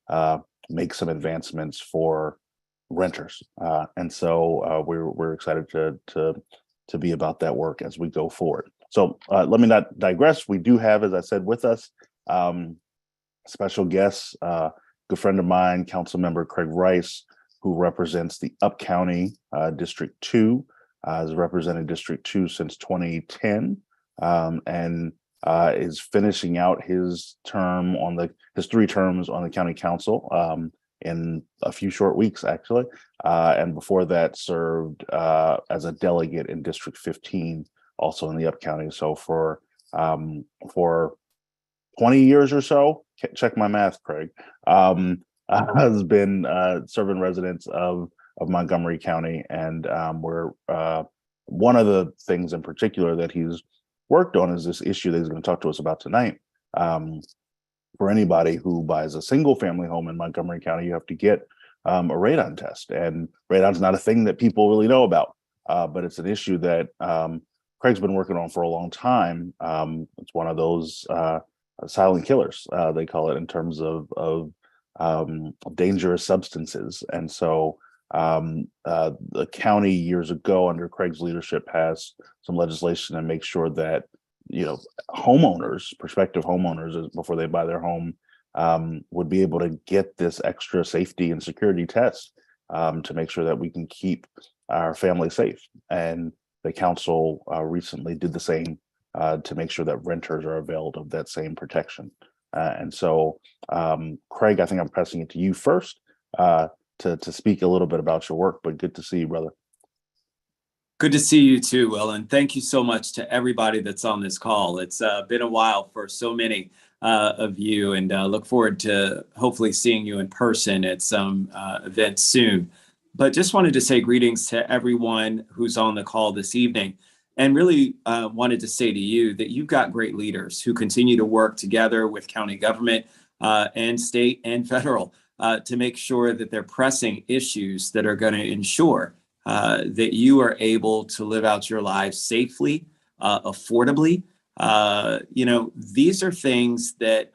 uh, make some advancements for renters. And so we're excited to be about that work as we go forward. So let me not digress. We do have, as I said, with us special guests, good friend of mine, Council Member Craig Rice, who represents the Up County District 2, has represented District 2 since 2010, and is finishing out his term on his 3 terms on the county council in a few short weeks, actually. And before that, served as a delegate in District 15, also in the Up County. So for 20 years or so, check my math, Craig, has been serving residents of Montgomery County. And we're one of the things in particular that he's worked on is this issue that he's going to talk to us about tonight. For anybody who buys a single family home in Montgomery County, you have to get a radon test. And radon's not a thing that people really know about, but it's an issue that Craig's been working on for a long time. It's one of those silent killers, they call it, in terms of dangerous substances. And so the county years ago under Craig's leadership passed some legislation to make sure that homeowners, prospective homeowners, before they buy their home, would be able to get this extra safety and security test to make sure that we can keep our family safe. And the council recently did the same to make sure that renters are availed of that same protection. And so, Craig, I think I'm passing it to you first to speak a little bit about your work, but good to see you, brother. Good to see you too, Will, and thank you so much to everybody that's on this call. It's been a while for so many of you, and look forward to hopefully seeing you in person at some event soon. But just wanted to say greetings to everyone who's on the call this evening, and really wanted to say to you that you've got great leaders who continue to work together with county government and state and federal to make sure that they're pressing issues that are going to ensure that you are able to live out your lives safely, affordably. These are things that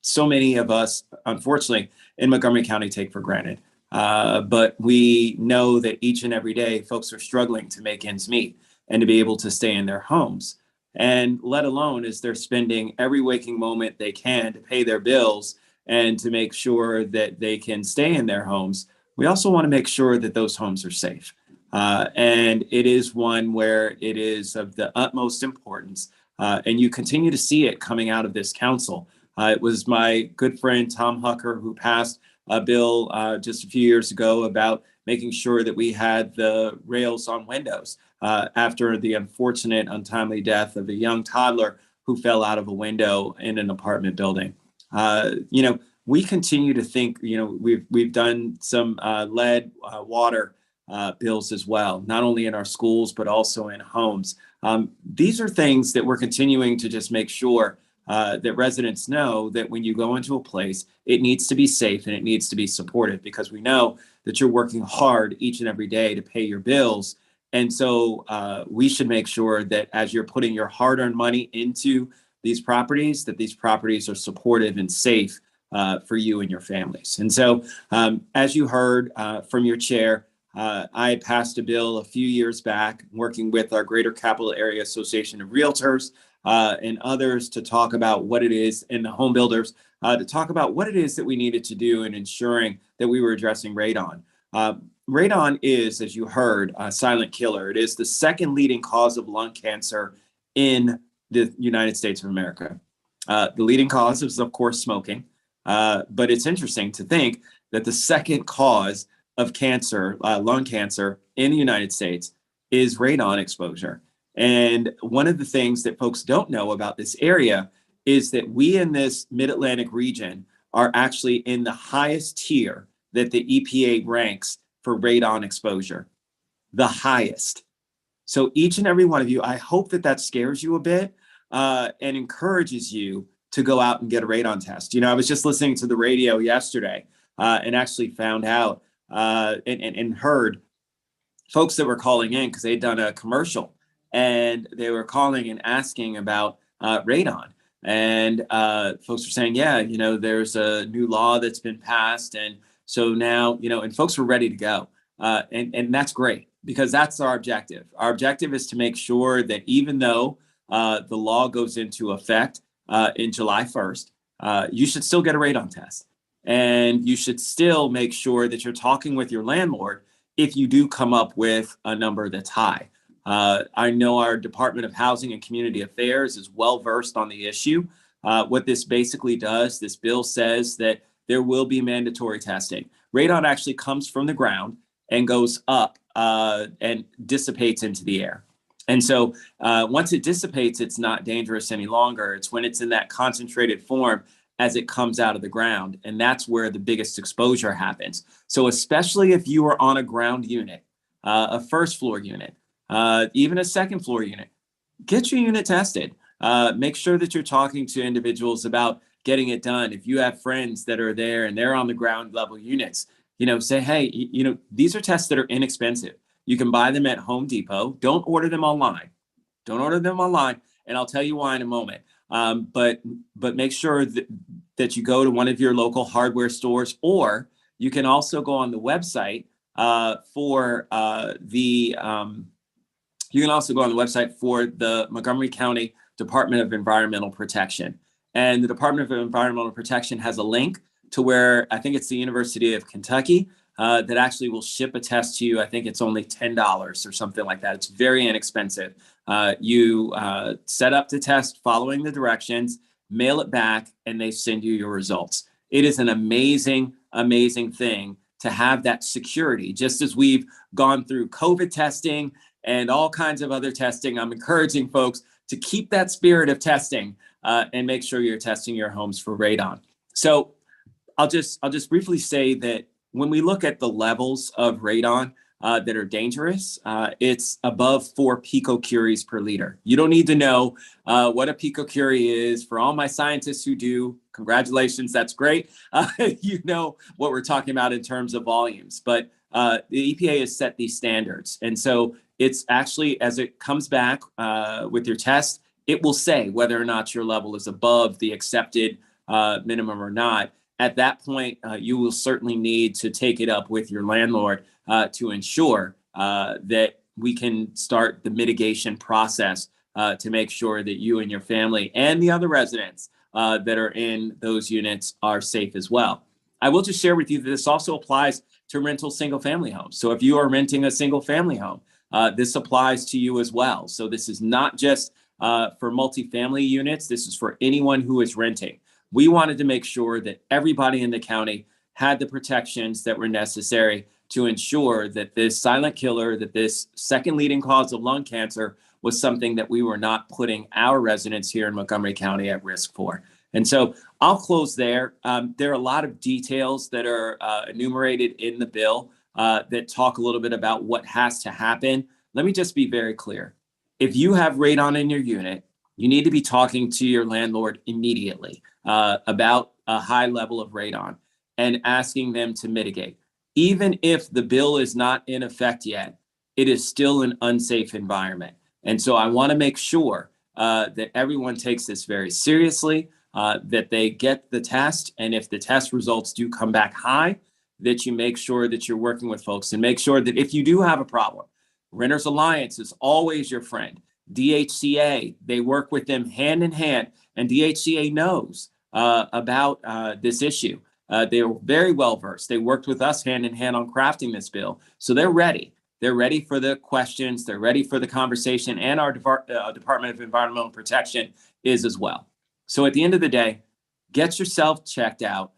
so many of us, unfortunately, in Montgomery County take for granted. But we know that each and every day, folks are struggling to make ends meet and to be able to stay in their homes. And let alone as they're spending every waking moment they can to pay their bills and to make sure that they can stay in their homes, we also want to make sure that those homes are safe. And it is one where it is of the utmost importance. And you continue to see it coming out of this council. It was my good friend, Tom Hucker, who passed a bill just a few years ago about making sure that we had the rails on windows after the unfortunate, untimely death of a young toddler who fell out of a window in an apartment building. We continue to think, we've done some lead water bills as well, not only in our schools, but also in homes. These are things that we're continuing to just make sure that residents know that when you go into a place, it needs to be safe and it needs to be supported, because we know that you're working hard each and every day to pay your bills. And so we should make sure that as you're putting your hard-earned money into these properties, that these properties are supportive and safe for you and your families. And so as you heard from your chair, I passed a bill a few years back working with our Greater Capital Area Association of Realtors and others to talk about what it is, and the home builders, to talk about what it is that we needed to do in ensuring that we were addressing radon. Radon is, as you heard, a silent killer. It is the second leading cause of lung cancer in the United States of America. The leading cause is, of course, smoking. But it's interesting to think that the second cause of cancer, lung cancer in the United States, is radon exposure. And one of the things that folks don't know about this area is that we in this Mid-Atlantic region are actually in the highest tier that the EPA ranks for radon exposure, the highest. So each and every one of you, I hope that that scares you a bit and encourages you to go out and get a radon test. I was just listening to the radio yesterday and actually found out and heard folks that were calling in because they'd done a commercial and they were calling and asking about radon. And folks are saying, yeah, there's a new law that's been passed. And so now, and folks were ready to go. And that's great, because that's our objective. Our objective is to make sure that even though the law goes into effect in July 1st, you should still get a radon test. And you should still make sure that you're talking with your landlord if you do come up with a number that's high. I know our Department of Housing and Community Affairs is well versed on the issue. What this basically does, this bill says that there will be mandatory testing. Radon actually comes from the ground and goes up and dissipates into the air. And so once it dissipates, it's not dangerous any longer. It's when it's in that concentrated form as it comes out of the ground. And that's where the biggest exposure happens. So especially if you are on a ground unit, a first floor unit, even a second floor unit, get your unit tested. Make sure that you're talking to individuals about getting it done. If you have friends that are there and they're on the ground level units, say, hey, these are tests that are inexpensive. You can buy them at Home Depot. Don't order them online. Don't order them online. And I'll tell you why in a moment. But make sure that you go to one of your local hardware stores, or you can also go on the website for the Montgomery County Department of Environmental Protection. And the Department of Environmental Protection has a link to where I think it's the University of Kentucky that actually will ship a test to you. I think it's only $10 or something like that. It's very inexpensive. You set up the test following the directions, mail it back, and they send you your results. It is an amazing, amazing thing to have that security. Just as we've gone through COVID testing and all kinds of other testing, I'm encouraging folks to keep that spirit of testing and make sure you're testing your homes for radon. So I'll just briefly say that when we look at the levels of radon that are dangerous, it's above 4 picocuries per liter. You don't need to know what a picocurie is. For all my scientists who do, congratulations, that's great. You know what we're talking about in terms of volumes, but the EPA has set these standards. And so it's actually, as it comes back with your test, it will say whether or not your level is above the accepted minimum or not. At that point, you will certainly need to take it up with your landlord to ensure that we can start the mitigation process to make sure that you and your family and the other residents that are in those units are safe as well. I will just share with you that this also applies to rental single-family homes. So if you are renting a single-family home, this applies to you as well. So this is not just for multifamily units. This is for anyone who is renting. We wanted to make sure that everybody in the county had the protections that were necessary to ensure that this silent killer, that this second leading cause of lung cancer, was something that we were not putting our residents here in Montgomery County at risk for. And so I'll close there. There are a lot of details that are enumerated in the bill that talk a little bit about what has to happen. Let me just be very clear. If you have radon in your unit, you need to be talking to your landlord immediately about a high level of radon and asking them to mitigate. Even if the bill is not in effect yet, it is still an unsafe environment. And so I want to make sure that everyone takes this very seriously, that they get the test. And if the test results do come back high, that you make sure that you're working with folks and make sure that if you do have a problem, Renters Alliance is always your friend. DHCA, they work with them hand in hand, and DHCA knows about this issue. They are very well versed. They worked with us hand in hand on crafting this bill. So they're ready. They're ready for the questions. They're ready for the conversation, and our Department of Environmental Protection is as well. So at the end of the day, get yourself checked out,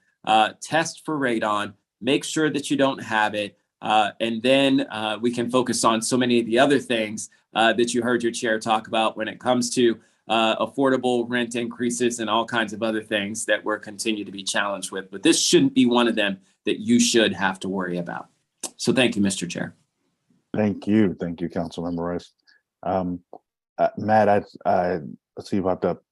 test for radon, make sure that you don't have it, and then we can focus on so many of the other things that you heard your chair talk about when it comes to affordable rent increases and all kinds of other things that we're continue to be challenged with. But this shouldn't be one of them that you should have to worry about. So thank you, Mr. Chair. Thank you, Councilmember Rice. Matt, I see you popped up.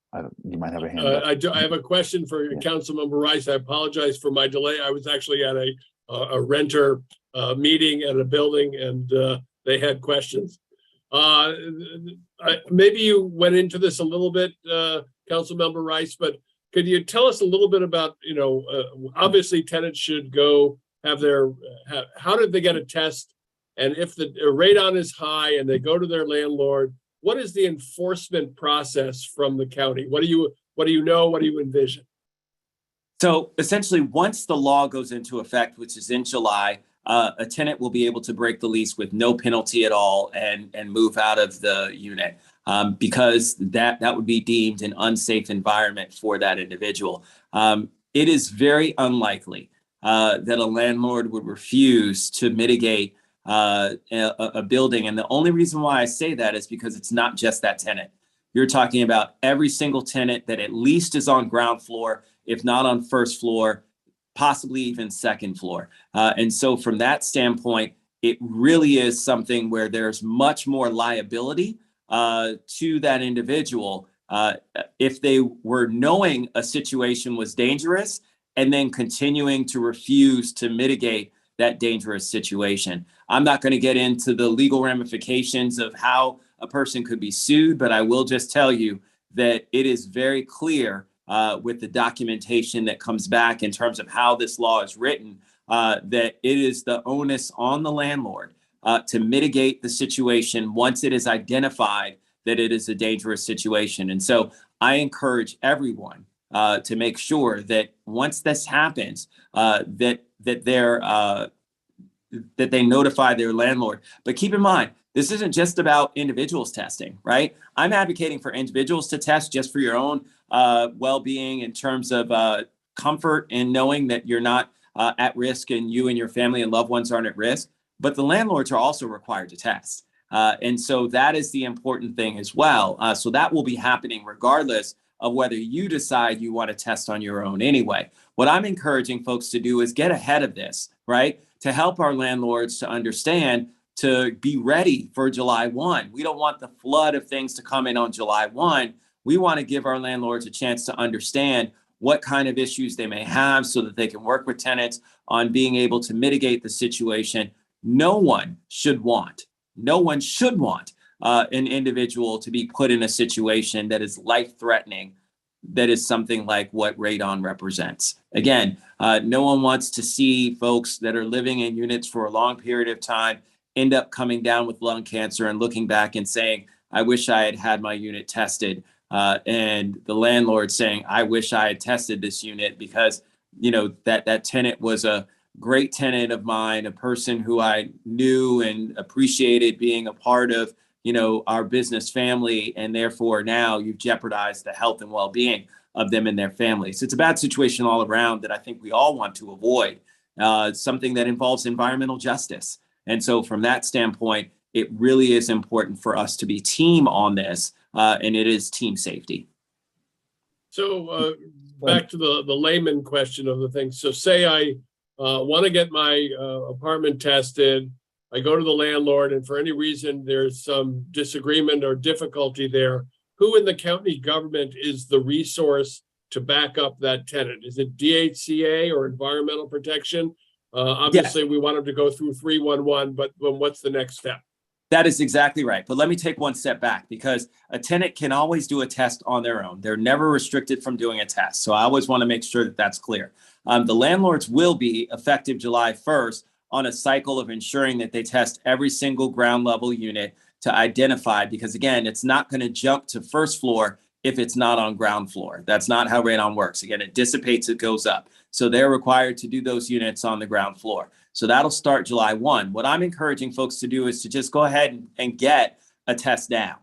You might have a hand up. I have a question for Councilmember Rice. I apologize for my delay. I was actually at a renter meeting at a building, and they had questions. Maybe you went into this a little bit, Councilmember Rice, but could you tell us a little bit about, obviously tenants should go have how did they get a test? And if the radon is high and they go to their landlord, what is the enforcement process from the county? What do you know? What do you envision? So essentially, once the law goes into effect, which is in July, a tenant will be able to break the lease with no penalty at all and move out of the unit because that would be deemed an unsafe environment for that individual. It is very unlikely that a landlord would refuse to mitigate a building. And the only reason why I say that is because it's not just that tenant. You're talking about every single tenant that at least is on ground floor, if not on first floor, possibly even second floor. And so from that standpoint, it really is something where there's much more liability to that individual if they were knowing a situation was dangerous and then continuing to refuse to mitigate that dangerous situation. I'm not going to get into the legal ramifications of how a person could be sued, but I will just tell you that it is very clear with the documentation that comes back in terms of how this law is written, that it is the onus on the landlord to mitigate the situation once it is identified that it is a dangerous situation. And so I encourage everyone to make sure that once this happens, that they notify their landlord. But keep in mind, this isn't just about individuals testing, right? I'm advocating for individuals to test just for your own well-being in terms of comfort in knowing that you're not at risk and you and your family and loved ones aren't at risk. But the landlords are also required to test. And so that is the important thing as well. So that will be happening regardless of whether you decide you want to test on your own anyway. What I'm encouraging folks to do is get ahead of this, right? To help our landlords to understand, to be ready for July 1. We don't want the flood of things to come in on July 1. We want to give our landlords a chance to understand what kind of issues they may have so that they can work with tenants on being able to mitigate the situation. No one should want an individual to be put in a situation that is life-threatening, that is something like what radon represents. Again, no one wants to see folks that are living in units for a long period of time end up coming down with lung cancer and looking back and saying, I wish I had had my unit tested. And the landlord saying, I wish I had tested this unit because, that tenant was a great tenant of mine, a person who I knew and appreciated being a part of, our business family. And therefore now you've jeopardized the health and well-being of them and their families. It's a bad situation all around that I think we all want to avoid, something that involves environmental justice. And so from that standpoint, it really is important for us to be team on this, and it is team safety. So back to the layman question of the thing. So say I want to get my apartment tested. I go to the landlord, and for any reason there's some disagreement or difficulty there. Who in the county government is the resource to back up that tenant? Is it DHCA or Environmental Protection? Obviously, yes. We want them to go through 311, but what's the next step? That is exactly right. But let me take one step back because a tenant can always do a test on their own. They're never restricted from doing a test. So I always want to make sure that that's clear. The landlords will be effective July 1st on a cycle of ensuring that they test every single ground level unit to identify, because again, it's not going to jump to first floor if it's not on ground floor. That's not how radon works. Again, it dissipates, it goes up. So they're required to do those units on the ground floor. So that'll start July 1. What I'm encouraging folks to do is to just go ahead and get a test down.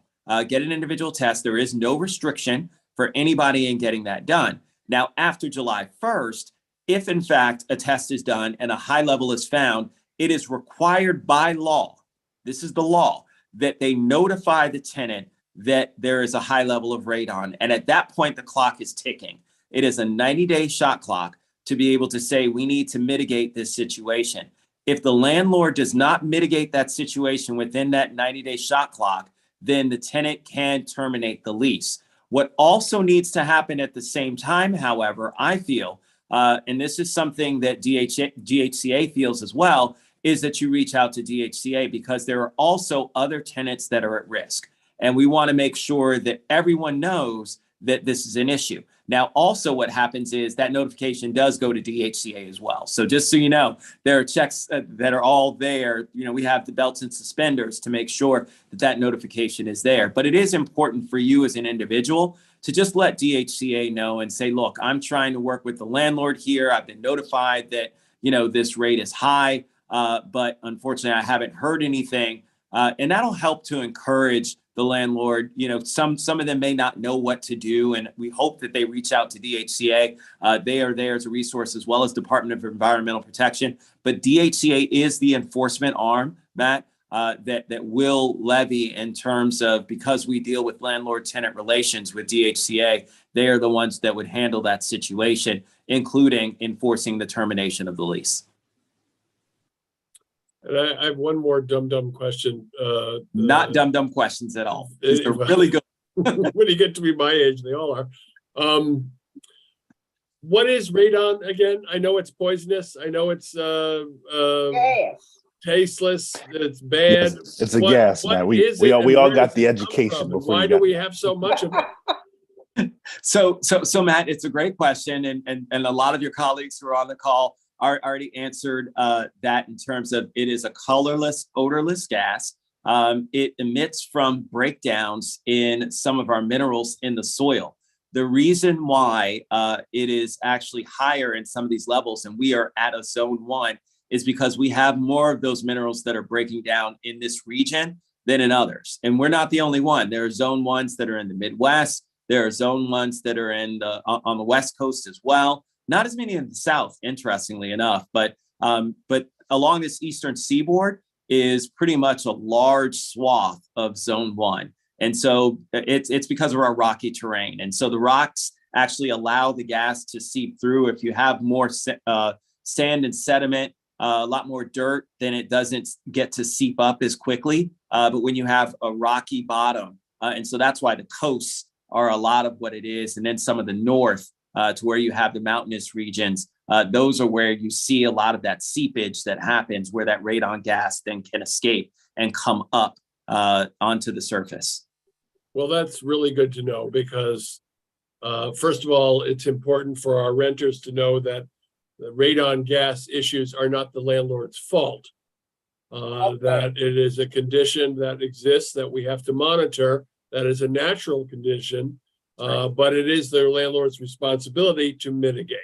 Get an individual test. There is no restriction for anybody in getting that done. Now, after July 1st, if in fact a test is done and a high level is found, it is required by law, this is the law, that they notify the tenant that there is a high level of radon. And at that point, the clock is ticking. It is a 90-day shot clock to be able to say, we need to mitigate this situation. If the landlord does not mitigate that situation within that 90-day shot clock, then the tenant can terminate the lease. What also needs to happen at the same time, however, I feel, and this is something that DHCA feels as well, is that you reach out to DHCA because there are also other tenants that are at risk. And we want to make sure that everyone knows that this is an issue. Now, also what happens is that notification does go to DHCA as well. So just so you know, there are checks that are all there. You know, we have the belts and suspenders to make sure that that notification is there. But it is important for you as an individual to just let DHCA know and say, look, I'm trying to work with the landlord here. I've been notified that, you know, this rate is high, but unfortunately I haven't heard anything. And that'll help to encourage the landlord. You know, some of them may not know what to do, and we hope that they reach out to DHCA. They are there as a resource, as well as Department of Environmental Protection. But DHCA is the enforcement arm, Matt, that will levy in terms of, because we deal with landlord-tenant relations with DHCA, they are the ones that would handle that situation, including enforcing the termination of the lease. And I have one more dumb question. Not dumb questions at all. These are really good. When you get to be my age, they all are. What is radon again? I know it's poisonous. I know it's Gas. tasteless. It's bad. Yes, it's a gas, man. We all got the education before. Why do we have so much of it? So Matt, it's a great question, and a lot of your colleagues who are on the call already answered that in terms of it is a colorless, odorless gas. It emits from breakdowns in some of our minerals in the soil. The reason why it is actually higher in some of these levels, and we are at a zone 1, is because we have more of those minerals that are breaking down in this region than in others. And we're not the only one. There are zone 1s that are in the Midwest. There are zone 1s that are on the West Coast as well. Not as many in the South, interestingly enough, but along this eastern seaboard is pretty much a large swath of zone 1. And so it's because of our rocky terrain. And so the rocks actually allow the gas to seep through. If you have more sand and sediment, a lot more dirt, then it doesn't get to seep up as quickly. But when you have a rocky bottom, and so that's why the coasts are a lot of what it is. And then some of the north, to where you have the mountainous regions, those are where you see a lot of that seepage that happens, where that radon gas then can escape and come up onto the surface. Well, that's really good to know, because first of all, it's important for our renters to know that the radon gas issues are not the landlord's fault. That it is a condition that exists that we have to monitor. That is a natural condition. But it is their landlord's responsibility to mitigate.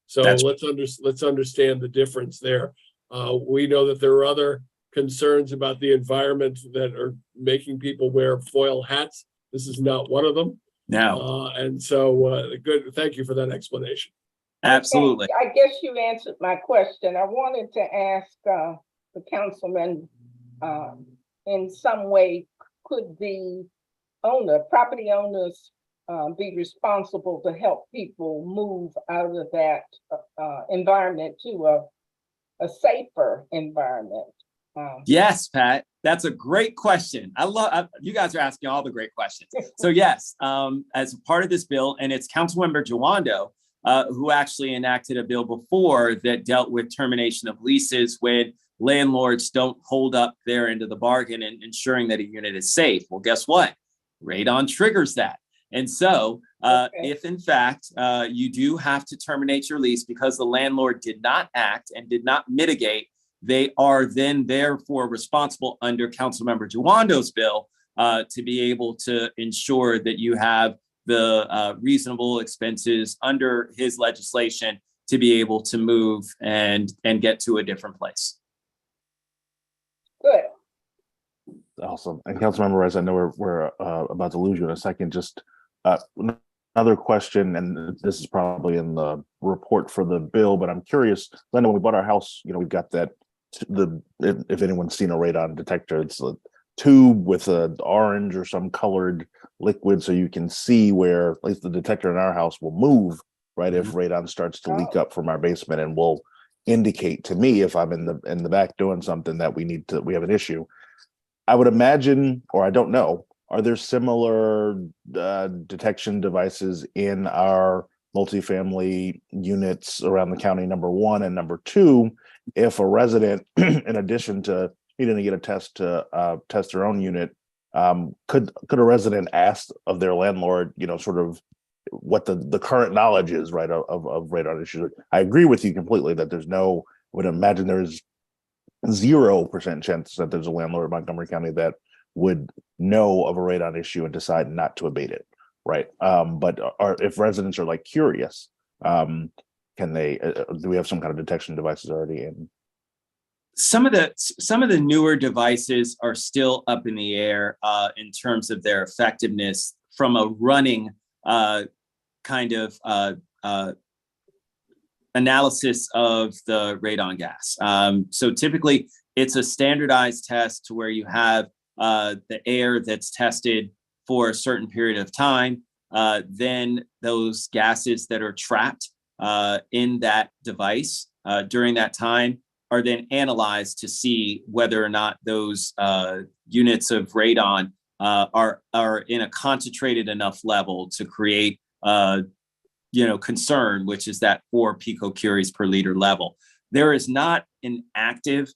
So let's understand the difference there. We know that there are other concerns about the environment that are making people wear foil hats. This is not one of them. No. And so good. Thank you for that explanation. Absolutely. I guess you answered my question. I wanted to ask the councilman, in some way, could the property owners be responsible to help people move out of that environment to a safer environment? Yes, Pat, that's a great question. You guys are asking all the great questions. So yes, as a part of this bill, and it's Councilmember Jawando, who actually enacted a bill before that dealt with termination of leases when landlords don't hold up their end of the bargain and ensuring that a unit is safe. Well, guess what? Radon triggers that. And so if in fact you do have to terminate your lease because the landlord did not act and did not mitigate, they are then therefore responsible under Councilmember Jawando's bill to be able to ensure that you have the reasonable expenses under his legislation to be able to move and get to a different place. Good. Awesome. And Councilmember Rice, I know we're about to lose you in a second. Just another question, and this is probably in the report for the bill, but I'm curious. I know when we bought our house, we've got that if anyone's seen a radon detector, it's a tube with an orange or some colored liquid, so you can see where at least the detector in our house will move, right? If radon starts to leak up from our basement, and will indicate to me if I'm in the back doing something that we have an issue. I would imagine, or I don't know, are there similar detection devices in our multifamily units around the county, number one, and number two, if a resident, in addition to needing to get a test to test their own unit, could a resident ask of their landlord, sort of what the current knowledge is, right, of radon issues. I agree with you completely that would imagine there's 0% chance that there's a landlord in Montgomery County that would know of a radon issue and decide not to abate it, right? But if residents are like curious, can they? Do we have some kind of detection devices already in? Some of the newer devices are still up in the air in terms of their effectiveness from a running kind of analysis of the radon gas. So typically it's a standardized test to where you have the air that's tested for a certain period of time. Then those gases that are trapped in that device during that time are then analyzed to see whether or not those units of radon are in a concentrated enough level to create concern, which is that 4 picocuries per liter level. There is not an active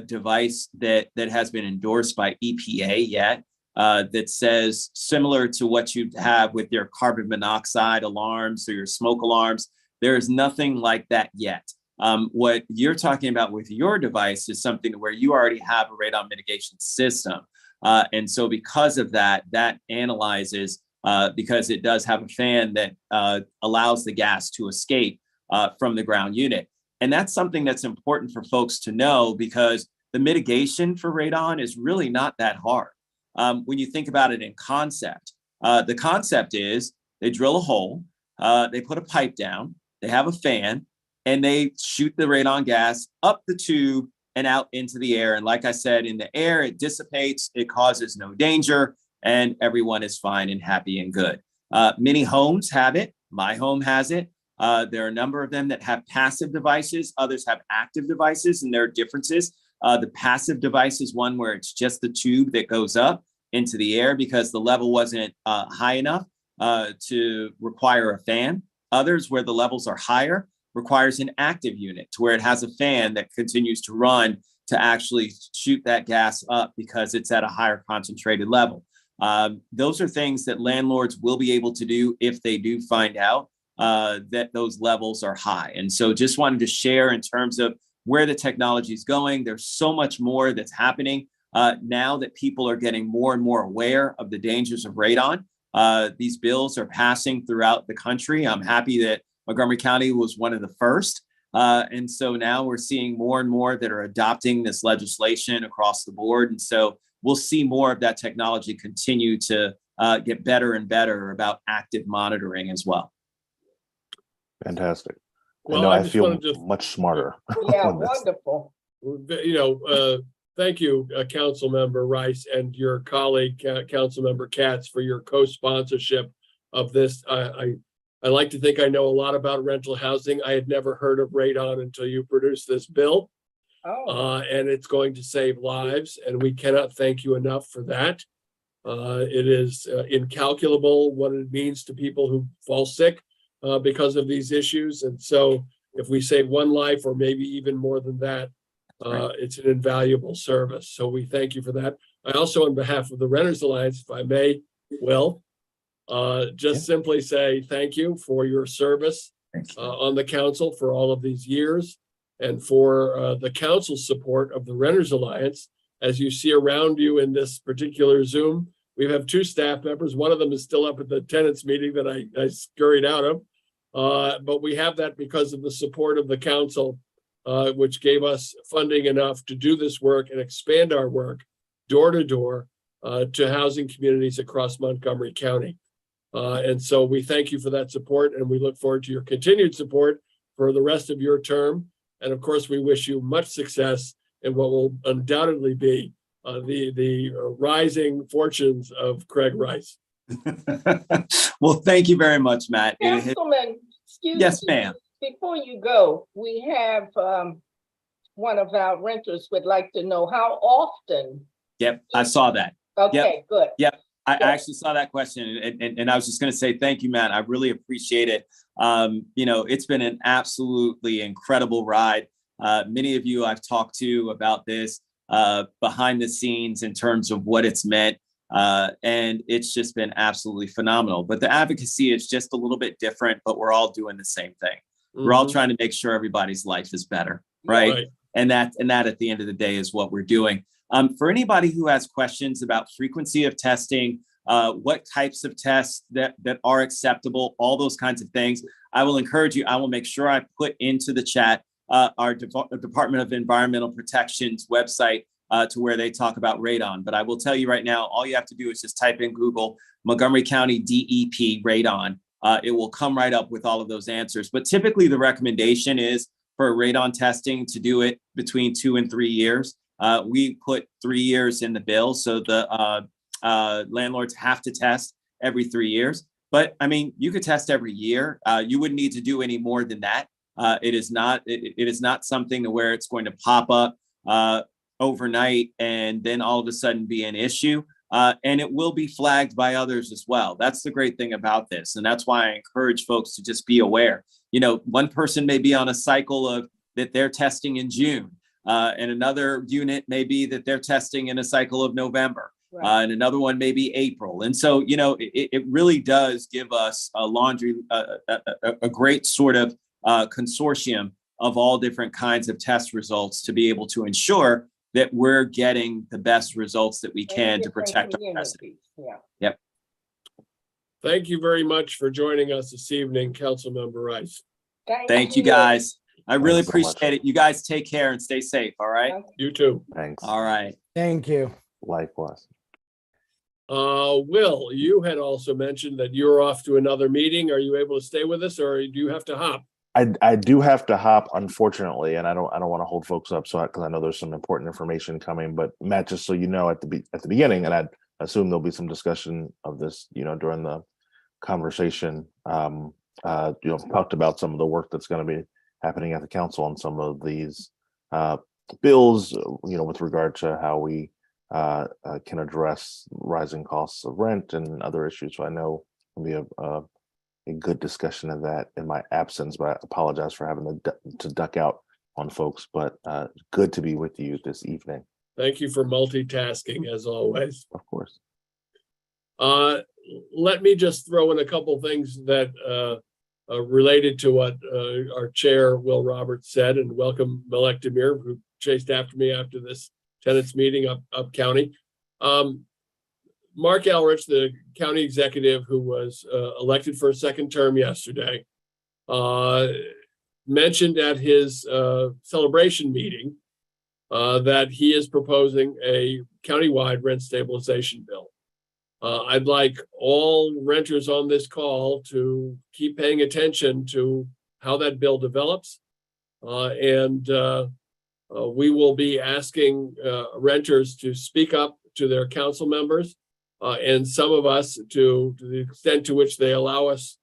device that has been endorsed by EPA yet that says, similar to what you have with your carbon monoxide alarms or your smoke alarms, there is nothing like that yet. What you're talking about with your device is something where you already have a radon mitigation system. And so because of that, that analyzes, because it does have a fan that allows the gas to escape from the ground unit. And that's something that's important for folks to know, because the mitigation for radon is really not that hard. When you think about it in concept, the concept is they drill a hole, they put a pipe down, they have a fan, and they shoot the radon gas up the tube and out into the air. And like I said, in the air, it dissipates, it causes no danger, and everyone is fine and happy and good. Many homes have it. My home has it. There are a number of them that have passive devices. Others have active devices, and there are differences. The passive device is one where it's just the tube that goes up into the air because the level wasn't high enough to require a fan. Others, where the levels are higher, requires an active unit to where it has a fan that continues to run to actually shoot that gas up because it's at a higher concentrated level. Those are things that landlords will be able to do if they do find out that those levels are high. And so just wanted to share in terms of where the technology is going. There's so much more that's happening now that people are getting more and more aware of the dangers of radon. These bills are passing throughout the country. I'm happy that Montgomery County was one of the first. And so now we're seeing more and more that are adopting this legislation across the board. And so we'll see more of that technology continue to get better and better about active monitoring as well. Fantastic. Well, I feel much smarter. Yeah, wonderful. Thank you, Council Member Rice, and your colleague, Council Member Katz, for your co-sponsorship of this. I like to think I know a lot about rental housing. I had never heard of radon until you produced this bill. And it's going to save lives, and we cannot thank you enough for that. It is incalculable what it means to people who fall sick because of these issues. And so if we save one life, or maybe even more than that, it's an invaluable service. So we thank you for that. I also, on behalf of the Renters Alliance, if I may, Will, simply say thank you for your service on the council for all of these years, and for the council support of the Renters Alliance. As you see around you in this particular Zoom, we have 2 staff members. One of them is still up at the tenants meeting that I scurried out of. But we have that because of the support of the council, which gave us funding enough to do this work and expand our work door to door to housing communities across Montgomery County. And so we thank you for that support, and we look forward to your continued support for the rest of your term. And of course, we wish you much success in what will undoubtedly be the rising fortunes of Craig Rice. Well, thank you very much, Matt. Councilman, excuse Yes, me. ma'am. Before you go, we have one of our renters would like to know how often. Yep, I saw that. Okay, good. Yep. I actually saw that question, and I was just going to say thank you, Matt. I really appreciate it. It's been an absolutely incredible ride. Many of you I've talked to about this behind the scenes in terms of what it's meant. And it's just been absolutely phenomenal. But the advocacy is just a little bit different, but we're all doing the same thing. We're all trying to make sure everybody's life is better, right? Right. And that at the end of the day is what we're doing. For anybody who has questions about frequency of testing, what types of tests that are acceptable, all those kinds of things, I will encourage you. I will make sure I put into the chat our Department of Environmental Protection's website to where they talk about radon. But I will tell you right now, all you have to do is just type in Google Montgomery County DEP radon. It will come right up with all of those answers. But typically the recommendation is for radon testing to do it between 2 and 3 years. We put 3 years in the bill, so the landlords have to test every 3 years. But I mean, you could test every year. You wouldn't need to do any more than that. It is not something to where it's going to pop up overnight and then all of a sudden be an issue. And it will be flagged by others as well. That's the great thing about this. And that's why I encourage folks to just be aware. You know, one person may be on a cycle of that they're testing in June, and another unit may be that they're testing in a cycle of November. Right. And another one may be April. And so, you know, it really does give us a great sort of consortium of all different kinds of test results to be able to ensure that we're getting the best results that we can to protect our residents. Yeah. Yep. Thank you very much for joining us this evening, Councilmember Rice. Thank you, guys. I really Thanks so much. appreciate it. You guys take care and stay safe. All right. You too. Thanks. All right. Thank you. Likewise. Will, you had also mentioned that you're off to another meeting. Are you able to stay with us, or do you have to hop? I do have to hop, unfortunately, and I don't want to hold folks up, so because I know there's some important information coming. But Matt, just so you know, at the beginning, and I assume there'll be some discussion of this, you know, during the conversation. You know, talked about some of the work that's going to be happening at the council on some of these bills, you know, with regard to how we can address rising costs of rent and other issues. So I know there'll be a good discussion of that in my absence, but I apologize for having to duck out on folks, but good to be with you this evening. Thank you for multitasking as always. Of course. Let me just throw in a couple things that related to what our chair, Will Roberts, said, and welcome Melek Demir, who chased after me after this tenants meeting up county. Mark Elrich, the county executive who was elected for a second term yesterday, mentioned at his celebration meeting that he is proposing a countywide rent stabilization bill. I'd like all renters on this call to keep paying attention to how that bill develops. And we will be asking renters to speak up to their council members, and some of us, to the extent to which they allow us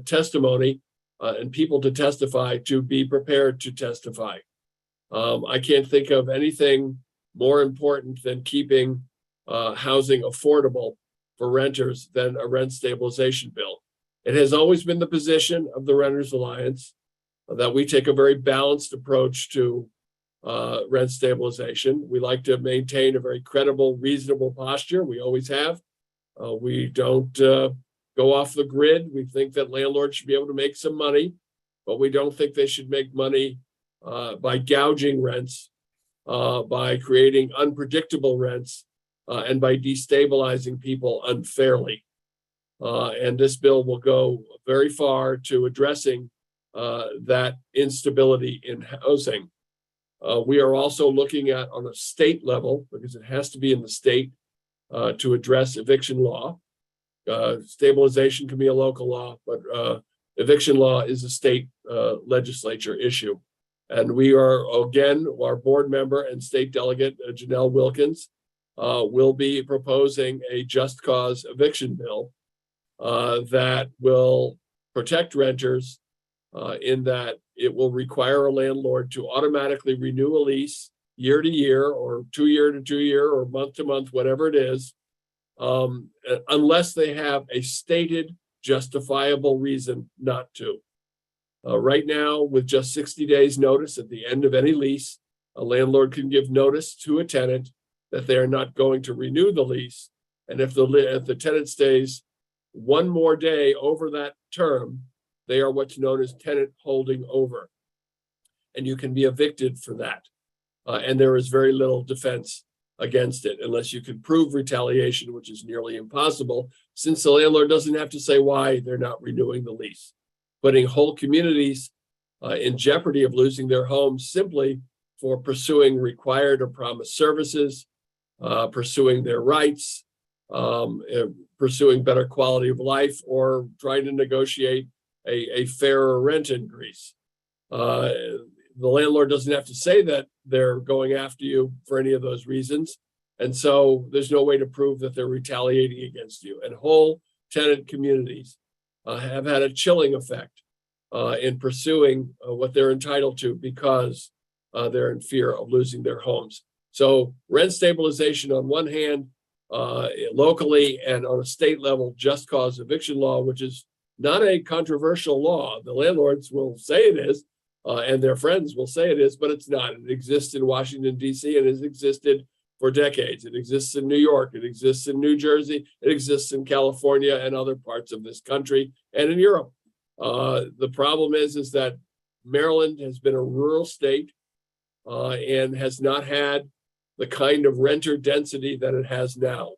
testimony and people to testify, to be prepared to testify. I can't think of anything more important than keeping housing affordable for renters than a rent stabilization bill. It has always been the position of the Renters Alliance that we take a very balanced approach to rent stabilization. We like to maintain a very credible, reasonable posture. We always have. We don't go off the grid. We think that landlords should be able to make some money, but we don't think they should make money by gouging rents, by creating unpredictable rents, and by destabilizing people unfairly. And this bill will go very far to addressing that instability in housing. We are also looking at, on a state level, because it has to be in the state, to address eviction law. Stabilization can be a local law, but eviction law is a state legislature issue. And we are, again, our board member and state delegate, Janelle Wilkins, will be proposing a just cause eviction bill that will protect renters in that it will require a landlord to automatically renew a lease year to year, or 2 year to 2 year, or month to month, whatever it is, unless they have a stated justifiable reason not to. Right now, with just 60 days notice at the end of any lease, a landlord can give notice to a tenant that they are not going to renew the lease And if the tenant stays one more day over that term, they are what's known as tenant holding over. And you can be evicted for that. And there is very little defense against it unless you can prove retaliation, which is nearly impossible, since the landlord doesn't have to say why they're not renewing the lease. Putting whole communities in jeopardy of losing their homes simply for pursuing required or promised services, pursuing their rights, pursuing better quality of life, or trying to negotiate a fairer rent increase. The landlord doesn't have to say that they're going after you for any of those reasons. And so there's no way to prove that they're retaliating against you. And whole tenant communities have had a chilling effect in pursuing what they're entitled to because they're in fear of losing their homes. So rent stabilization on one hand, locally and on a state level, just cause eviction law, which is not a controversial law. The landlords will say it is, and their friends will say it is, but it's not. It exists in Washington, D.C., and has existed for decades. It exists in New York. It exists in New Jersey. It exists in California and other parts of this country and in Europe. The problem is that Maryland has been a rural state and has not had the kind of renter density that it has now.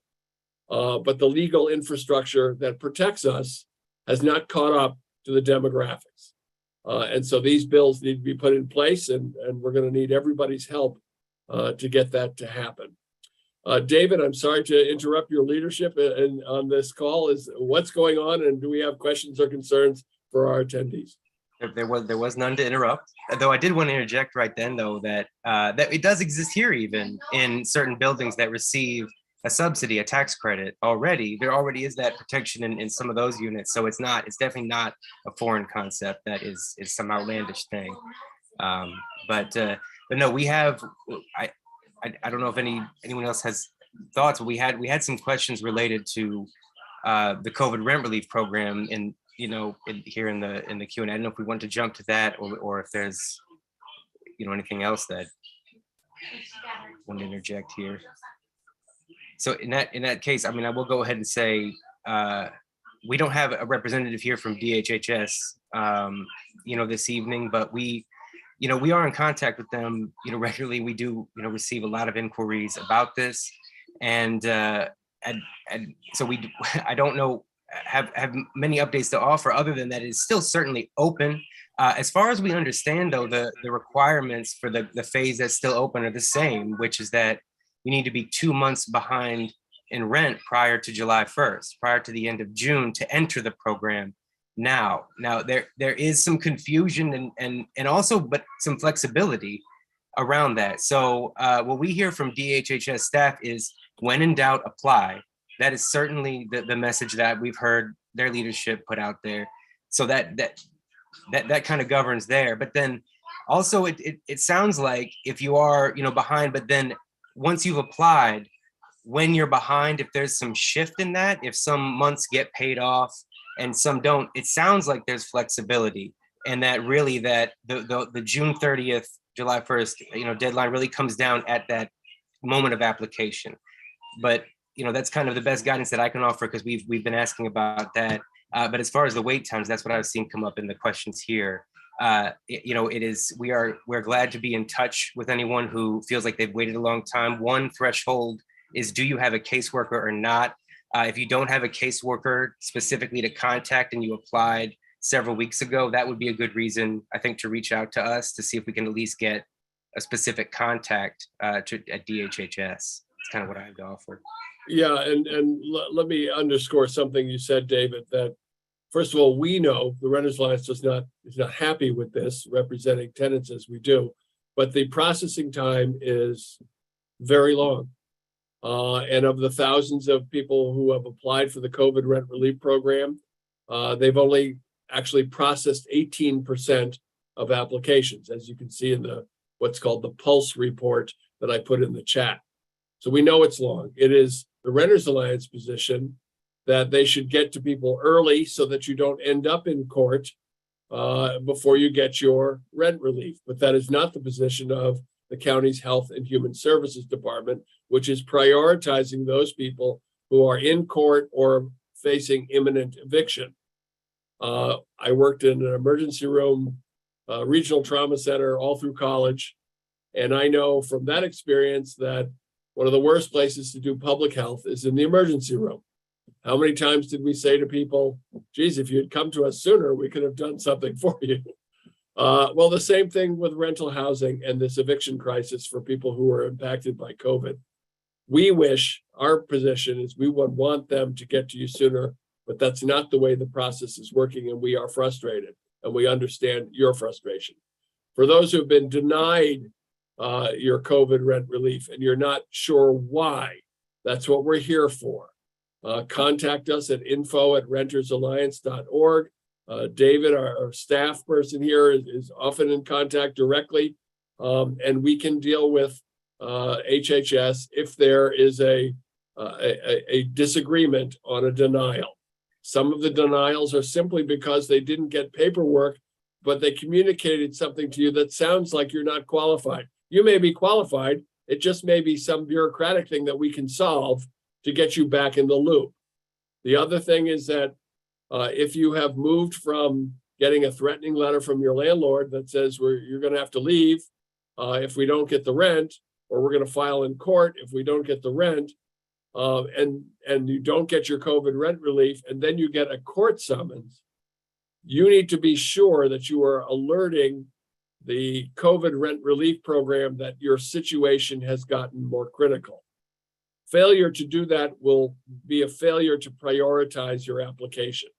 But the legal infrastructure that protects us has not caught up to the demographics. And so these bills need to be put in place, and we're going to need everybody's help to get that to happen. David, I'm sorry to interrupt your leadership on this call. What's going on, and do we have questions or concerns for our attendees? There was none to interrupt. Though I did want to interject right then, though, that it does exist here, even in certain buildings that receive a subsidy, a tax credit already. There already is that protection in some of those units. So it's definitely not a foreign concept that is some outlandish thing. But no, we have. I don't know if anyone else has thoughts. But we had some questions related to the COVID rent relief program here in the Q&A. I don't know if we want to jump to that or if there's anything else that I want to interject here. So in that case, I mean, I will go ahead and say we don't have a representative here from DHHS, this evening, but we are in contact with them, regularly. We do, receive a lot of inquiries about this, and so I don't know, have many updates to offer other than that it's still certainly open. As far as we understand, though, the requirements for the phase that's still open are the same, which is that you need to be 2 months behind in rent prior to July 1st, prior to the end of June, to enter the program. Now there is some confusion and also, but some flexibility around that. So what we hear from DHHS staff is, when in doubt, apply. That is certainly the message that we've heard their leadership put out there. So that kind of governs there. But then also it sounds like if you are behind, but then once you've applied, when you're behind, if there's some shift in that, if some months get paid off and some don't, it sounds like there's flexibility, and that really that the June 30th, July 1st, deadline really comes down at that moment of application. But that's kind of the best guidance that I can offer, because we've been asking about that. But as far as the wait times, that's what I've seen come up in the questions here. We're glad to be in touch with anyone who feels like they've waited a long time. One threshold is, do you have a caseworker or not? If you don't have a caseworker specifically to contact and you applied several weeks ago, that would be a good reason, I think, to reach out to us to see if we can at least get a specific contact at DHHS. It's kind of what I have to offer. Yeah, and let me underscore something you said, David, that first of all, we know the Renters Alliance is not happy with this, representing tenants as we do, but the processing time is very long. And of the thousands of people who have applied for the COVID rent relief program, they've only actually processed 18% of applications, as you can see in what's called the Pulse report that I put in the chat. So we know it's long. It is the Renters Alliance position that they should get to people early so that you don't end up in court before you get your rent relief. But that is not the position of the county's Health and Human Services Department, which is prioritizing those people who are in court or facing imminent eviction. I worked in an emergency room, regional trauma center all through college. And I know from that experience that one of the worst places to do public health is in the emergency room. How many times did we say to people, geez, if you'd come to us sooner, we could have done something for you. Well, the same thing with rental housing and this eviction crisis for people who are impacted by COVID. We wish, our position is we would want them to get to you sooner, but that's not the way the process is working, and we are frustrated, and we understand your frustration. For those who have been denied your COVID rent relief and you're not sure why, that's what we're here for. Contact us at info@rentersalliance.org. David, our staff person here, is often in contact directly, and we can deal with HHS if there is a disagreement on a denial. Some of the denials are simply because they didn't get paperwork, but they communicated something to you that sounds like you're not qualified. You may be qualified. It just may be some bureaucratic thing that we can solve to get you back in the loop. The other thing is that if you have moved from getting a threatening letter from your landlord that says you're going to have to leave if we don't get the rent, or we're going to file in court if we don't get the rent, and you don't get your COVID rent relief, and then you get a court summons, you need to be sure that you are alerting the COVID rent relief program that your situation has gotten more critical. Failure to do that will be a failure to prioritize your application.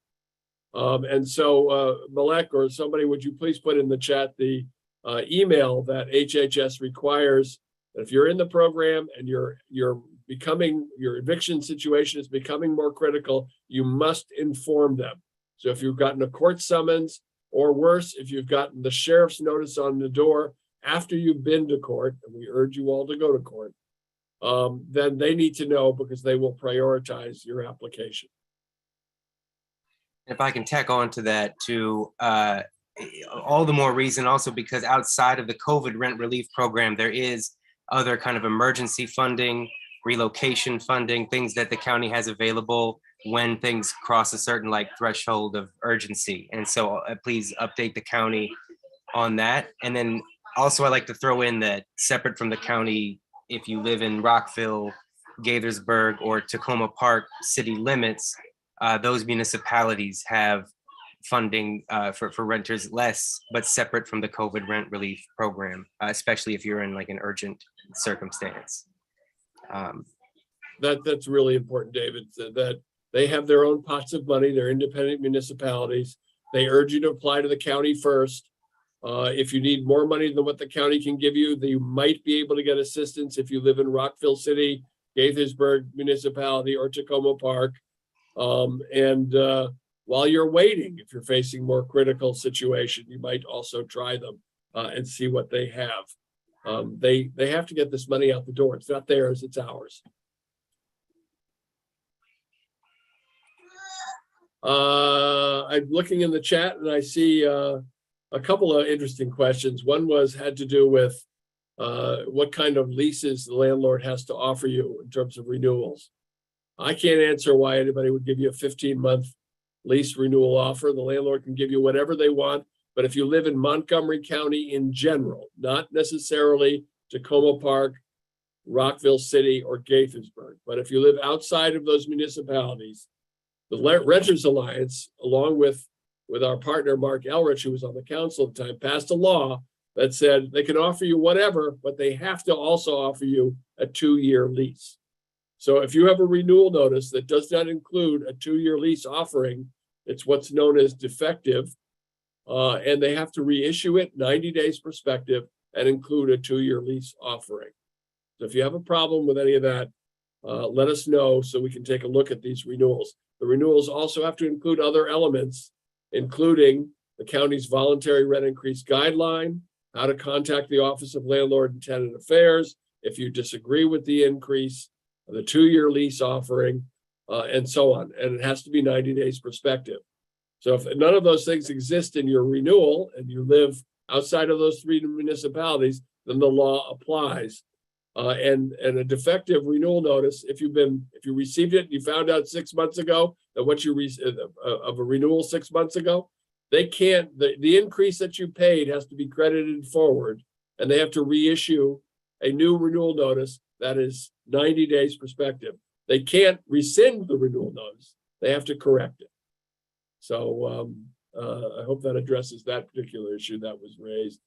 And so, Malek or somebody, would you please put in the chat the email that HHS requires that if you're in the program and your eviction situation is becoming more critical, you must inform them. So if you've gotten a court summons, or worse, if you've gotten the sheriff's notice on the door after you've been to court, and we urge you all to go to court, then they need to know, because they will prioritize your application. If I can tack on to that too, all the more reason also because outside of the COVID rent relief program, there is other kind of emergency funding, relocation funding, things that the county has available when things cross a certain threshold of urgency. And so please update the county on that. And then also I like to throw in that separate from the county, if you live in Rockville, Gaithersburg, or Tacoma Park city limits, those municipalities have funding for renters less, but separate from the COVID rent relief program, especially if you're in an urgent circumstance. That's really important, David, that they have their own pots of money. They're independent municipalities. They urge you to apply to the county first. If you need more money than what the county can give you, then you might be able to get assistance if you live in Rockville City, Gaithersburg Municipality, or Tacoma Park. While you're waiting, if you're facing more critical situation, you might also try them and see what they have. They have to get this money out the door. It's not theirs, it's ours. I'm looking in the chat and I see a couple of interesting questions. One had to do with what kind of leases the landlord has to offer you in terms of renewals. I can't answer why anybody would give you a 15-month lease renewal offer. The landlord can give you whatever they want, but if you live in Montgomery County in general, not necessarily Tacoma Park, Rockville City, or Gaithersburg, but if you live outside of those municipalities, the Renters Alliance, along with our partner, Mark Elrich, who was on the council at the time, passed a law that said they can offer you whatever, but they have to also offer you a 2-year lease. So if you have a renewal notice that does not include a 2-year lease offering, it's what's known as defective, and they have to reissue it 90 days prospective and include a 2-year lease offering. So if you have a problem with any of that, let us know so we can take a look at these renewals. The renewals also have to include other elements, including the county's voluntary rent increase guideline, how to contact the Office of Landlord and Tenant Affairs if you disagree with the increase, the 2-year lease offering, and so on. And it has to be 90 days prospective. So if none of those things exist in your renewal and you live outside of those 3 municipalities, then the law applies. And a defective renewal notice, if you received it, you found out 6 months ago that what you of a renewal 6 months ago, they can't, the increase that you paid has to be credited forward, and they have to reissue a new renewal notice that is 90 days prospective. They can't rescind the renewal notice. They have to correct it. So I hope that addresses that particular issue that was raised.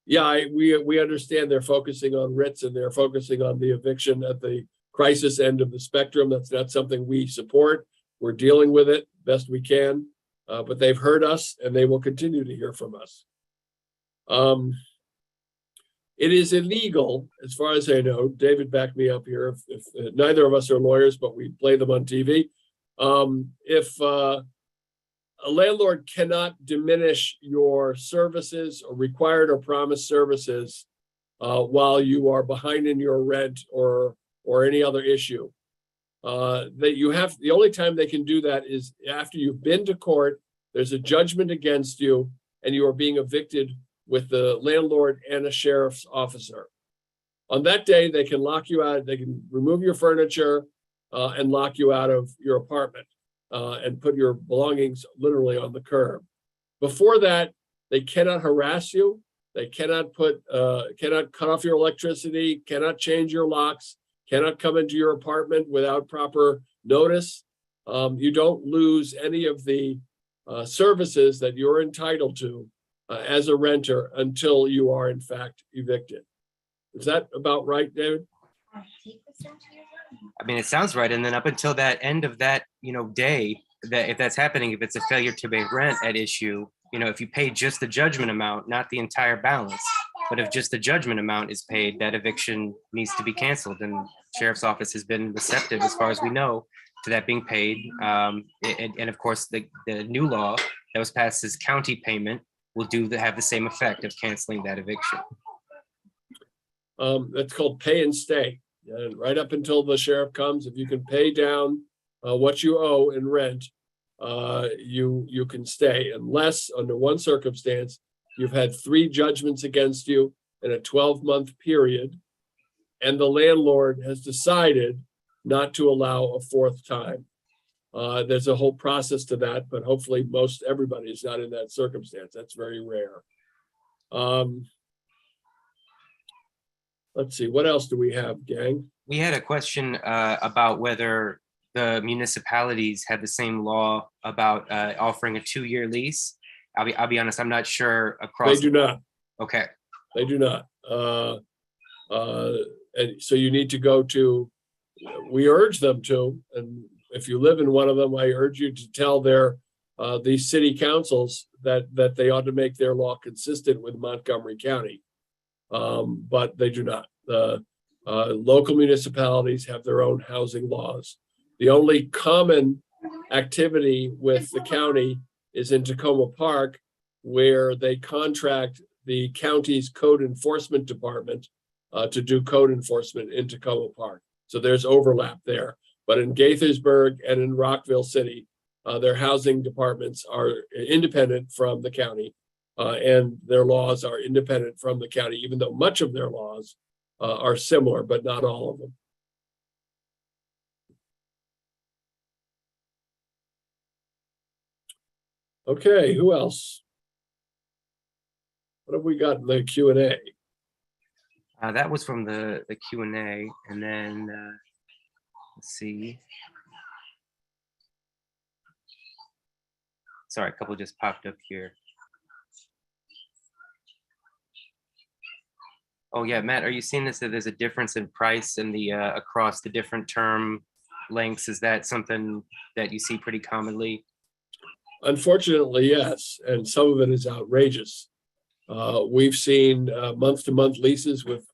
Yeah, we understand they're focusing on writs and they're focusing on the eviction at the crisis end of the spectrum. That's not something we support. We're dealing with it best we can, but they've heard us and they will continue to hear from us. It is illegal, as far as I know, David backed me up here, if neither of us are lawyers, but we play them on TV. If a landlord cannot diminish your services or required or promised services while you are behind in your rent or any other issue, the only time they can do that is after you've been to court, there's a judgment against you, and you are being evicted with the landlord and a sheriff's officer. On that day, they can lock you out. They can remove your furniture and lock you out of your apartment and put your belongings literally on the curb. Before that, they cannot harass you. They cannot cannot cut off your electricity, cannot change your locks, cannot come into your apartment without proper notice. You don't lose any of the services that you're entitled to as a renter until you are in fact evicted. Is that about right, David? I mean, it sounds right. And then up until that end of that, day, that if that's happening, if it's a failure to pay rent at issue, if you pay just the judgment amount, not the entire balance, but if just the judgment amount is paid, that eviction needs to be canceled. And sheriff's office has been receptive, as far as we know, to that being paid. And of course, the new law that was passed as county payment will have the same effect of canceling that eviction. That's called pay and stay. And right up until the sheriff comes, if you can pay down what you owe in rent, you can stay, unless under one circumstance, you've had 3 judgments against you in a 12-month period, and the landlord has decided not to allow a 4th time. There's a whole process to that, but hopefully everybody is not in that circumstance. That's very rare. Let's see, what else do we have, gang? We had a question about whether the municipalities have the same law about offering a 2-year lease. I'll be honest, I'm not sure across. They do not. Okay. They do not. And so you need to go to, we urge them to, and if you live in one of them, I urge you to tell these city councils that they ought to make their law consistent with Montgomery County. But they do not. Local municipalities have their own housing laws. The only common activity with the county is in Tacoma Park, where they contract the county's code enforcement department to do code enforcement in Tacoma Park. So there's overlap there. But in Gaithersburg and in Rockville City, their housing departments are independent from the county, and their laws are independent from the county, even though much of their laws are similar, but not all of them. Okay, who else? What have we got in the Q&A? That was from the Q&A, and then let's see. Sorry, a couple just popped up here. Oh yeah, Matt, are you seeing this, that there's a difference in price in the across the different term lengths? Is that something that you see pretty commonly? Unfortunately, yes, and some of it is outrageous. We've seen month-to-month leases with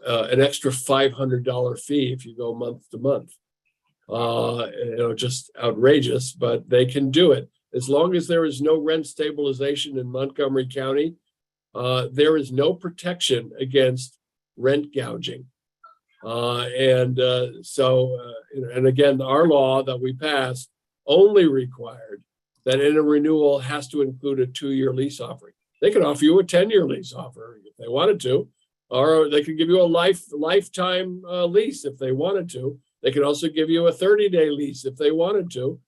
an extra $500 fee if you go month to month. Just outrageous, but they can do it. As long as there is no rent stabilization in Montgomery County, there is no protection against rent gouging. And again, our law that we passed only required that in a renewal has to include a 2-year lease offering. They could offer you a 10-year lease offer if they wanted to, or they could give you a lifetime lease if they wanted to. They could also give you a 30-day lease if they wanted to.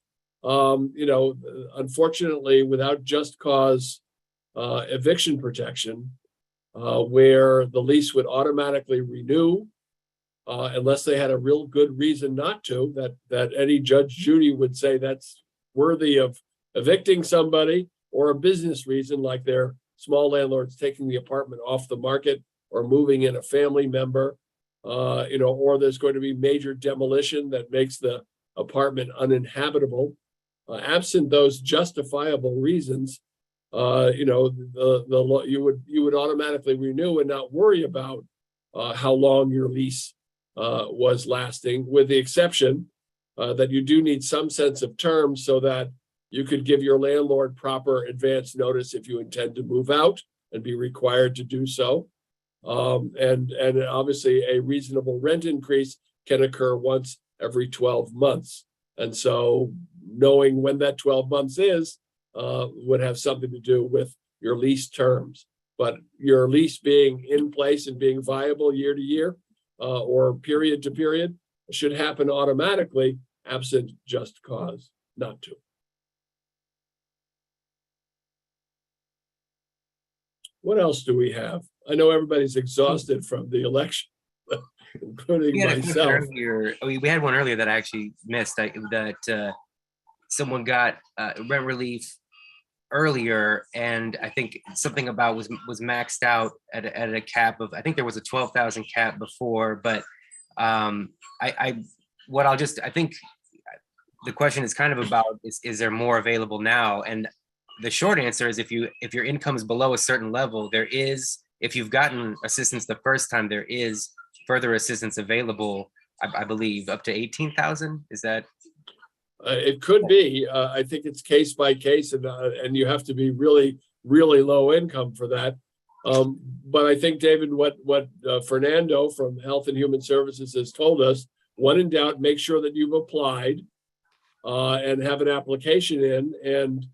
Unfortunately, without just cause eviction protection, where the lease would automatically renew unless they had a real good reason not to, that any Judge Judy would say that's worthy of evicting somebody, or a business reason like their small landlords taking the apartment off the market or moving in a family member, or there's going to be major demolition that makes the apartment uninhabitable. Absent those justifiable reasons, you would automatically renew and not worry about how long your lease was lasting, with the exception that you do need some sense of terms so that you could give your landlord proper advance notice if you intend to move out and be required to do so. And obviously a reasonable rent increase can occur once every 12 months. And so knowing when that 12 months is would have something to do with your lease terms. But your lease being in place and being viable year to year or period to period should happen automatically, absent just cause not to. What else do we have? I know everybody's exhausted from the election, including We had a question myself. earlier. We had one earlier that I actually missed. That someone got rent relief earlier, and I think something about was maxed out at a cap of, I think there was a 12,000 cap before, but I think the question is kind of about is there more available now? And the short answer is if your income is below a certain level, there is, if you've gotten assistance the first time, there is further assistance available. I believe up to 18,000. Is that? It could be. I think it's case by case, and you have to be really, really low income for that. But I think, David, what Fernando from Health and Human Services has told us, when in doubt, make sure that you've applied and have an application in. And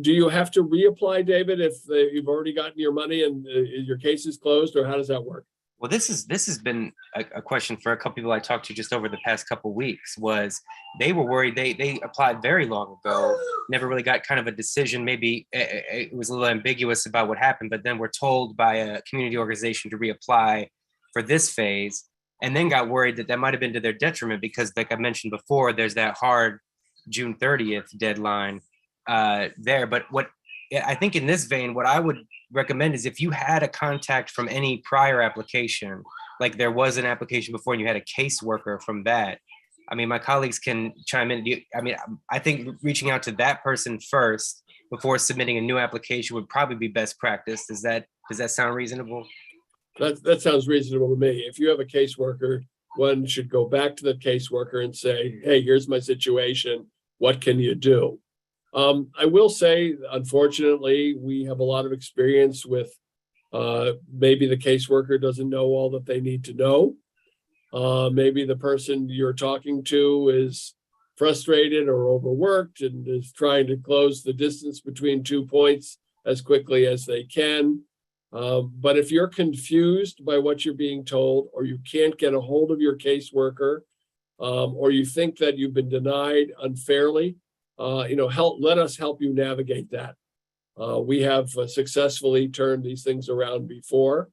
do you have to reapply, David, if you've already gotten your money and your case is closed, or how does that work? Well, this has been a question for a couple people I talked to just over the past couple of weeks. Was they were worried, they applied very long ago, never really got kind of a decision. Maybe it was a little ambiguous about what happened, but then were told by a community organization to reapply for this phase, and then got worried that might have been to their detriment because, like I mentioned before, there's that hard June 30th deadline there. But what I think in this vein, what I would recommend is if you had a contact from any prior application, like there was an application before and you had a caseworker from that, I mean, my colleagues can chime in. I think reaching out to that person first before submitting a new application would probably be best practice. Does that sound reasonable? That sounds reasonable to me. If you have a caseworker, one should go back to the caseworker and say, hey, here's my situation. What can you do? I will say, unfortunately, we have a lot of experience with maybe the caseworker doesn't know all that they need to know. Maybe the person you're talking to is frustrated or overworked and is trying to close the distance between 2 points as quickly as they can. But if you're confused by what you're being told, or you can't get a hold of your caseworker, or you think that you've been denied unfairly, let us help you navigate that. We have successfully turned these things around before,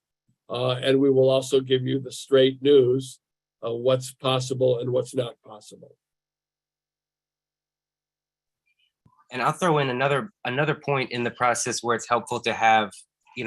and we will also give you the straight news of what's possible and what's not possible. And I'll throw in another point in the process where it's helpful to have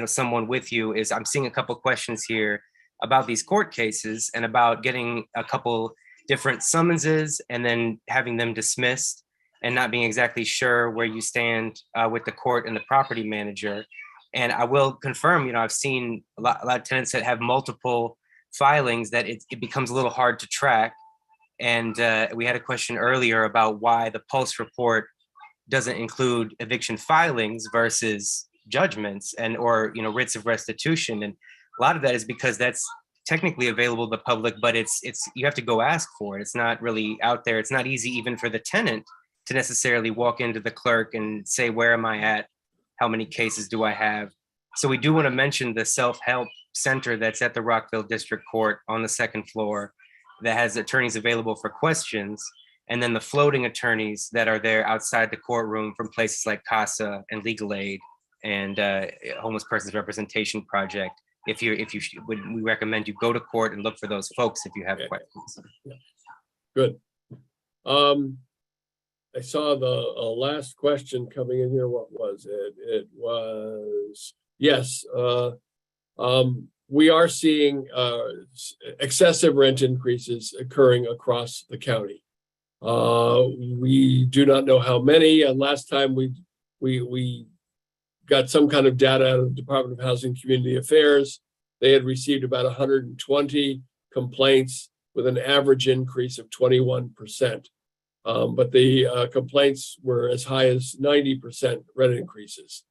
someone with you. Is I'm seeing a couple questions here about these court cases and about getting a couple different summonses and then having them dismissed, and not being exactly sure where you stand with the court and the property manager. And I will confirm, I've seen a lot of tenants that have multiple filings that it becomes a little hard to track. And we had a question earlier about why the Pulse report doesn't include eviction filings versus judgments or writs of restitution. And a lot of that is because that's technically available to the public, but it's you have to go ask for it. It's not really out there. It's not easy even for the tenant to necessarily walk into the clerk and say, where am I at? How many cases do I have? So we do want to mention the self-help center that's at the Rockville District Court on the second floor that has attorneys available for questions. And then the floating attorneys that are there outside the courtroom from places like CASA and Legal Aid and Homeless Persons Representation Project. We recommend you go to court and look for those folks if you have questions. Good. I saw the last question coming in here. What was it? It was, yes. We are seeing excessive rent increases occurring across the county. We do not know how many. And last time we got some kind of data out of the Department of Housing and Community Affairs. They had received about 120 complaints with an average increase of 21%. But the complaints were as high as 90% rent increases.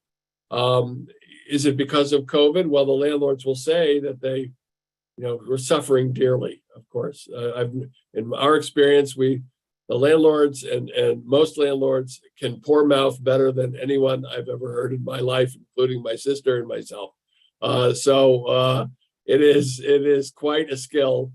Is it because of COVID? Well, the landlords will say that they, were suffering dearly, of course. In our experience, the landlords and most landlords can pour mouth better than anyone I've ever heard in my life, including my sister and myself. So it is quite a skill.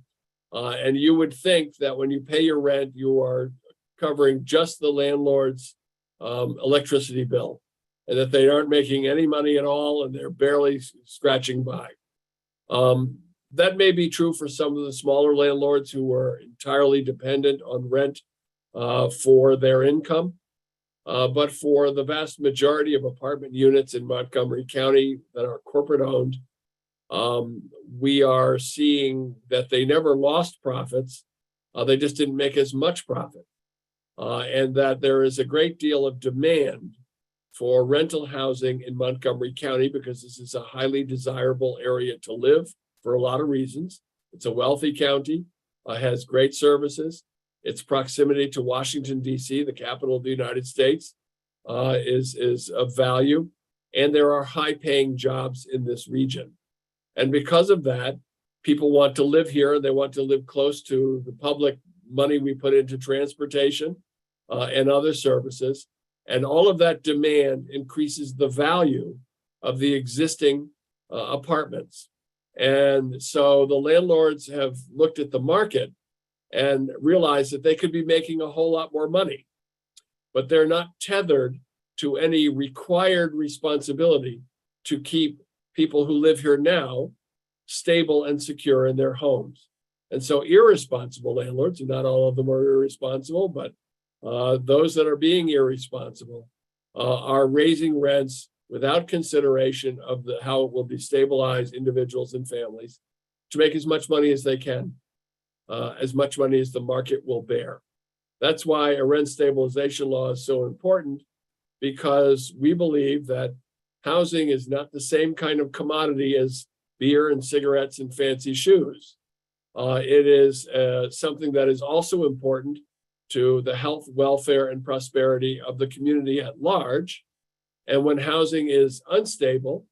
And you would think that when you pay your rent, you are covering just the landlord's electricity bill, and that they aren't making any money at all and they're barely scratching by. That may be true for some of the smaller landlords who are entirely dependent on rent for their income. But for the vast majority of apartment units in Montgomery County that are corporate owned, we are seeing that they never lost profits. They just didn't make as much profit. And that there is a great deal of demand for rental housing in Montgomery County because this is a highly desirable area to live for a lot of reasons. It's a wealthy county, has great services. Its proximity to Washington, D.C., the capital of the United States, is of value. And there are high-paying jobs in this region. And because of that, people want to live here. They want to live close to the public money we put into transportation and other services. And all of that demand increases the value of the existing apartments. And so the landlords have looked at the market and realized that they could be making a whole lot more money, but they're not tethered to any required responsibility to keep people who live here now stable and secure in their homes. And so irresponsible landlords, and not all of them are irresponsible, but those that are being irresponsible are raising rents without consideration of how it will destabilize individuals and families to make as much money as they can, as much money as the market will bear. That's why a rent stabilization law is so important, because we believe that housing is not the same kind of commodity as beer and cigarettes and fancy shoes. It is something that is also important to the health, welfare, and prosperity of the community at large. And when housing is unstable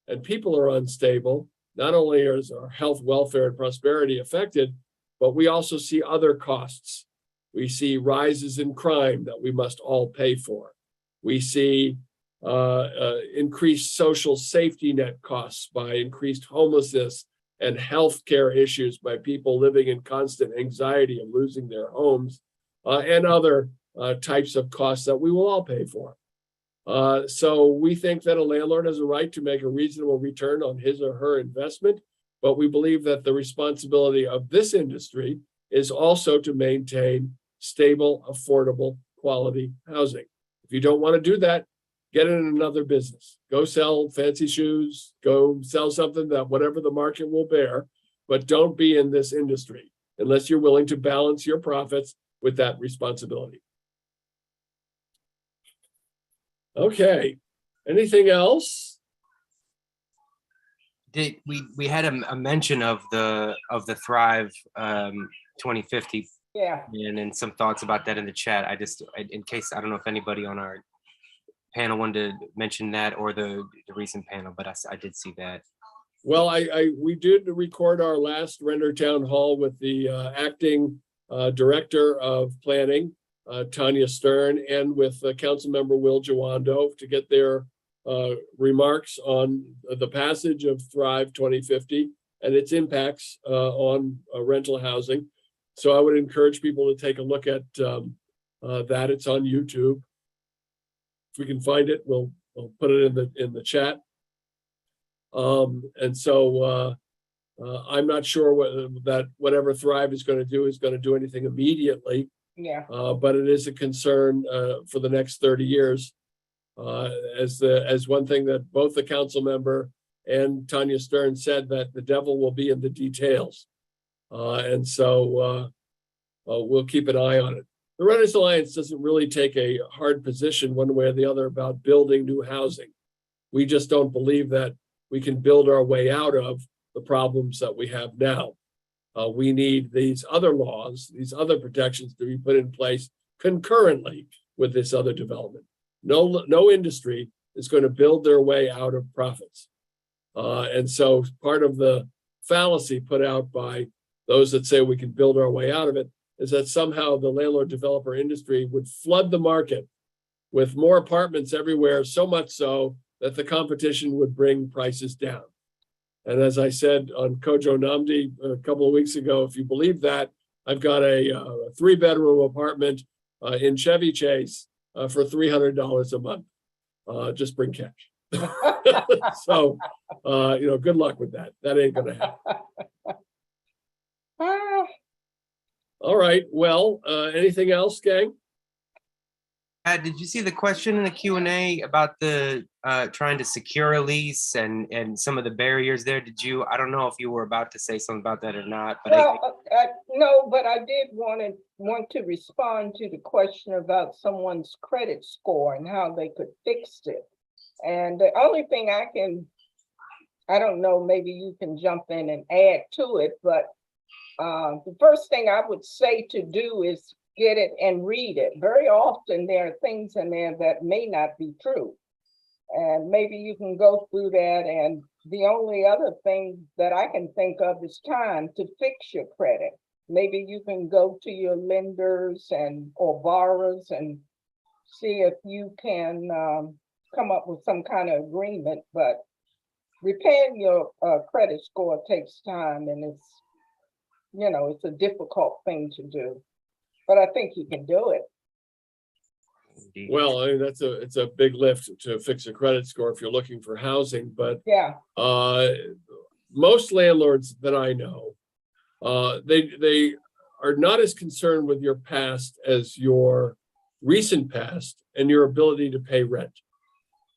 and people are unstable, not only is our health, welfare, and prosperity affected, but we also see other costs. We see rises in crime that we must all pay for. We see increased social safety net costs by increased homelessness and healthcare issues by people living in constant anxiety of losing their homes, and other types of costs that we will all pay for. So we think that a landlord has a right to make a reasonable return on his or her investment, but we believe that the responsibility of this industry is also to maintain stable, affordable, quality housing. If you don't want to do that, get in another business. Go sell fancy shoes, go sell something that whatever the market will bear, but don't be in this industry unless you're willing to balance your profits with that responsibility. Okay, anything else? We had a mention of the Thrive 2050. Yeah. And some thoughts about that in the chat. In case, I don't know if anybody on our panel wanted to mention that or the recent panel, but I did see that. Well, we did record our last Render Town Hall with the acting director of planning, Tanya Stern, and with Councilmember Will Jawando to get their remarks on the passage of Thrive 2050 and its impacts on rental housing. So I would encourage people to take a look at that. It's on YouTube. If we can find it, we'll put it in the chat. And so I'm not sure whatever Thrive is going to do anything immediately, Yeah, but it is a concern for the next 30 years. As one thing that both the council member and Tanya Stern said, that the devil will be in the details. And so we'll keep an eye on it. The Renters Alliance doesn't really take a hard position one way or the other about building new housing. We just don't believe that we can build our way out of the problems that we have now. We need these other laws, these other protections to be put in place concurrently with this other development. No industry is going to build their way out of profits. And so part of the fallacy put out by those that say we can build our way out of it is that somehow the landlord developer industry would flood the market with more apartments everywhere, so much so that the competition would bring prices down. And as I said on Kojo Namdi a couple of weeks ago, if you believe that, I've got a 3-bedroom apartment in Chevy Chase for $300 a month. Just bring cash. So, good luck with that. That ain't gonna happen. Ah, All right, well, anything else, gang? Did you see the question in the Q&A about the trying to secure a lease and some of the barriers there? I don't know if you were about to say something about that or not, but well, no, but I did want to respond to the question about someone's credit score and how they could fix it. And the only thing I don't know, maybe you can jump in and add to it, but the first thing I would say to do is get it and read it. Very often there are things in there that may not be true. And maybe you can go through that. And the only other thing that I can think of is time to fix your credit. Maybe you can go to your lenders or borrowers and see if you can come up with some kind of agreement. But repairing your credit score takes time, and it's a difficult thing to do. But I think you can do it. Well, I mean, it's a big lift to fix a credit score if you're looking for housing, but Yeah, most landlords that I know, they are not as concerned with your past as your recent past and your ability to pay rent.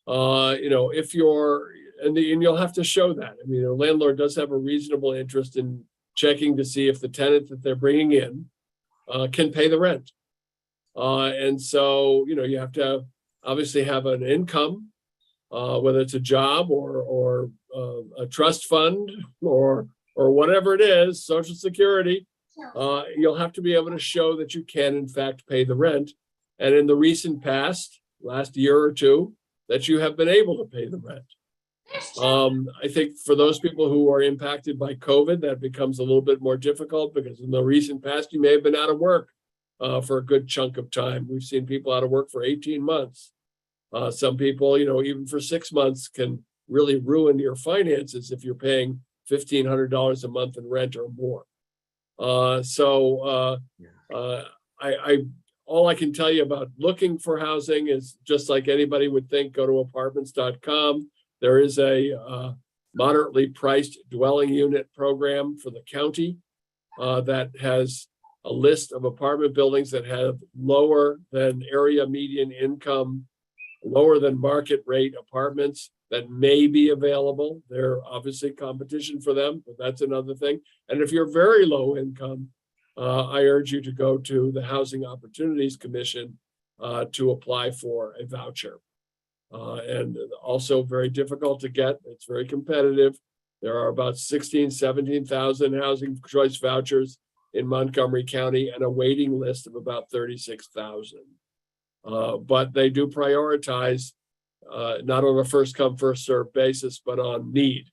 If you're, and you'll have to show that. I mean, a landlord does have a reasonable interest in checking to see if the tenant that they're bringing in can pay the rent. And so, you have to obviously have an income, whether it's a job or a trust fund or whatever it is, Social Security. You'll have to be able to show that you can in fact pay the rent. And in the recent past, last year or two, that you have been able to pay the rent. I think for those people who are impacted by COVID, that becomes a little bit more difficult because in the recent past, you may have been out of work for a good chunk of time. We've seen people out of work for 18 months. Some people, even for 6 months can really ruin your finances if you're paying $1,500 a month in rent or more. All I can tell you about looking for housing is just like anybody would think, go to apartments.com. There is a moderately priced dwelling unit program for the county that has a list of apartment buildings that have lower than area median income, lower than market rate apartments that may be available. There obviously competition for them, but that's another thing. And if you're very low income, I urge you to go to the Housing Opportunities Commission to apply for a voucher. And also very difficult to get. It's very competitive. There are about 17,000 housing choice vouchers in Montgomery County and a waiting list of about 36,000. But they do prioritize not on a first come, first served basis, but on need.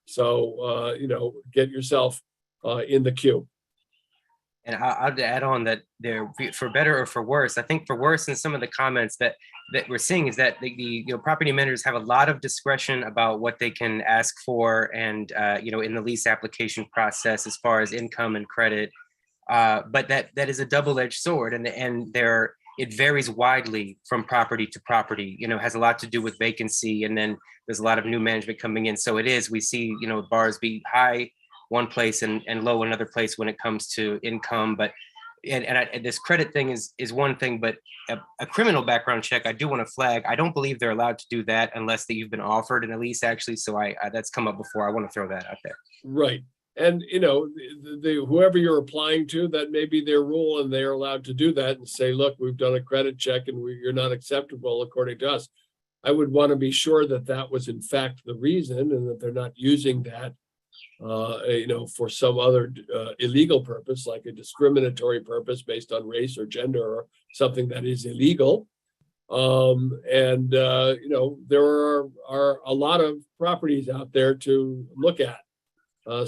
So, get yourself in the queue. And I'll add on that there, for better or for worse, I think for worse, in some of the comments that we're seeing is that the property managers have a lot of discretion about what they can ask for, and in the lease application process as far as income and credit. But that is a double-edged sword, and it varies widely from property to property. Has a lot to do with vacancy, and then there's a lot of new management coming in. So we see bars be high one place and low another place when it comes to income. But and this credit thing is one thing, but a criminal background check, I do want to flag, I don't believe they're allowed to do that unless that you've been offered a lease, actually. So I that's come up before. I want to throw that out there. Right. And, whoever you're applying to, that may be their rule, and they're allowed to do that and say, look, we've done a credit check and you're not acceptable according to us. I would want to be sure that that was in fact the reason, and that they're not using that for some other illegal purpose, like a discriminatory purpose based on race or gender or something that is illegal. There are a lot of properties out there to look at.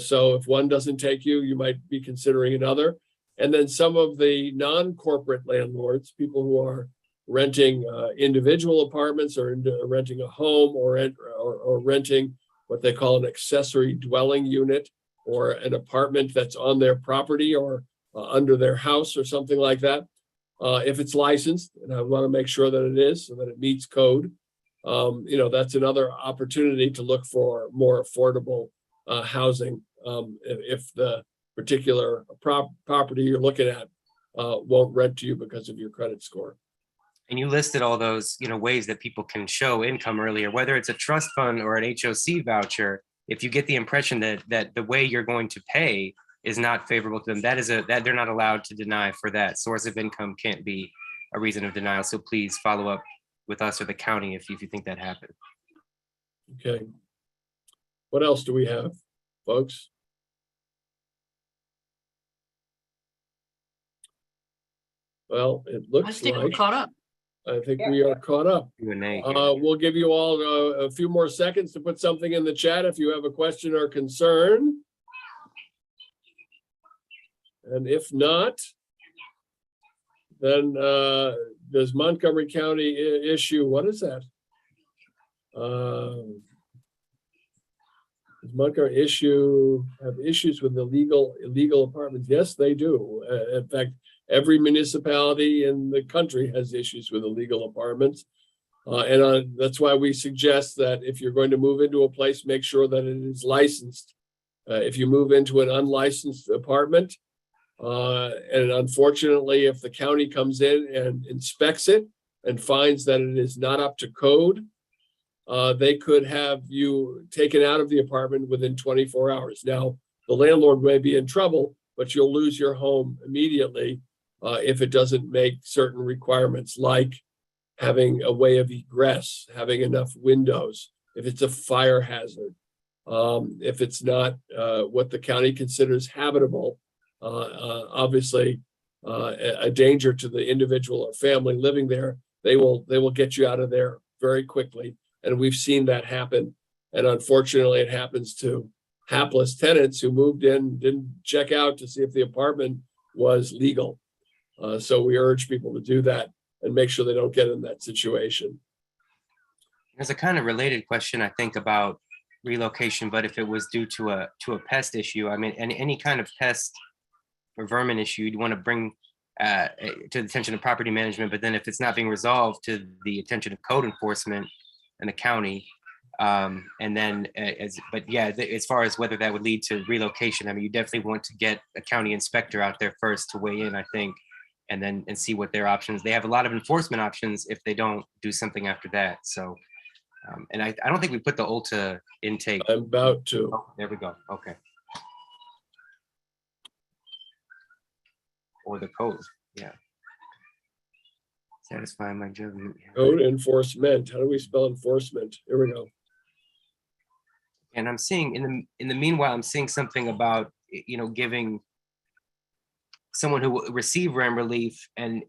So if one doesn't take you, you might be considering another. And then some of the non-corporate landlords, people who are renting individual apartments or renting a home or renting what they call an accessory dwelling unit, or an apartment that's on their property or under their house or something like that. If it's licensed, and I want to make sure that it is, so that it meets code, that's another opportunity to look for more affordable housing if the particular property you're looking at won't rent to you because of your credit score. And you listed all those, ways that people can show income earlier, whether it's a trust fund or an HOC voucher. If you get the impression that the way you're going to pay is not favorable to them, that they're not allowed to deny for that. Source of income can't be a reason of denial. So please follow up with us or the county if you think that happened. Okay. What else do we have, folks? Well, it I looks think we're like caught up. I think we are caught up. Q&A here. We'll give you all a few more seconds to put something in the chat if you have a question or concern. And if not, then does Montgomery County issue, what is that? Does Montgomery have issues with illegal apartments? Yes, they do. In fact, every municipality in the country has issues with illegal apartments. That's why we suggest that if you're going to move into a place, make sure that it is licensed. If you move into an unlicensed apartment, and unfortunately, if the county comes in and inspects it and finds that it is not up to code, they could have you taken out of the apartment within 24 hours. Now, the landlord may be in trouble, but you'll lose your home immediately if it doesn't make certain requirements, like having a way of egress, having enough windows, if it's a fire hazard, if it's not what the county considers habitable, obviously a danger to the individual or family living there, they will get you out of there very quickly. And we've seen that happen. And unfortunately, it happens to hapless tenants who moved in, didn't check out to see if the apartment was legal. So we urge people to do that and make sure they don't get in that situation. There's a kind of related question, I think, about relocation, but if it was due to a pest issue, I mean, any kind of pest or vermin issue, you'd want to bring to the attention of property management, but then if it's not being resolved, to the attention of code enforcement and the county. As far as whether that would lead to relocation, I mean, you definitely want to get a county inspector out there first to weigh in, I think, and see what their options. They have a lot of enforcement options if they don't do something after that. So, and I don't think we put the Ulta intake. I'm about to. Oh, there we go. Okay. Or the code, yeah. Satisfy my judgment. Code enforcement. How do we spell enforcement? Here we go. And I'm seeing in the meanwhile, I'm seeing something about, giving someone who received rent relief and,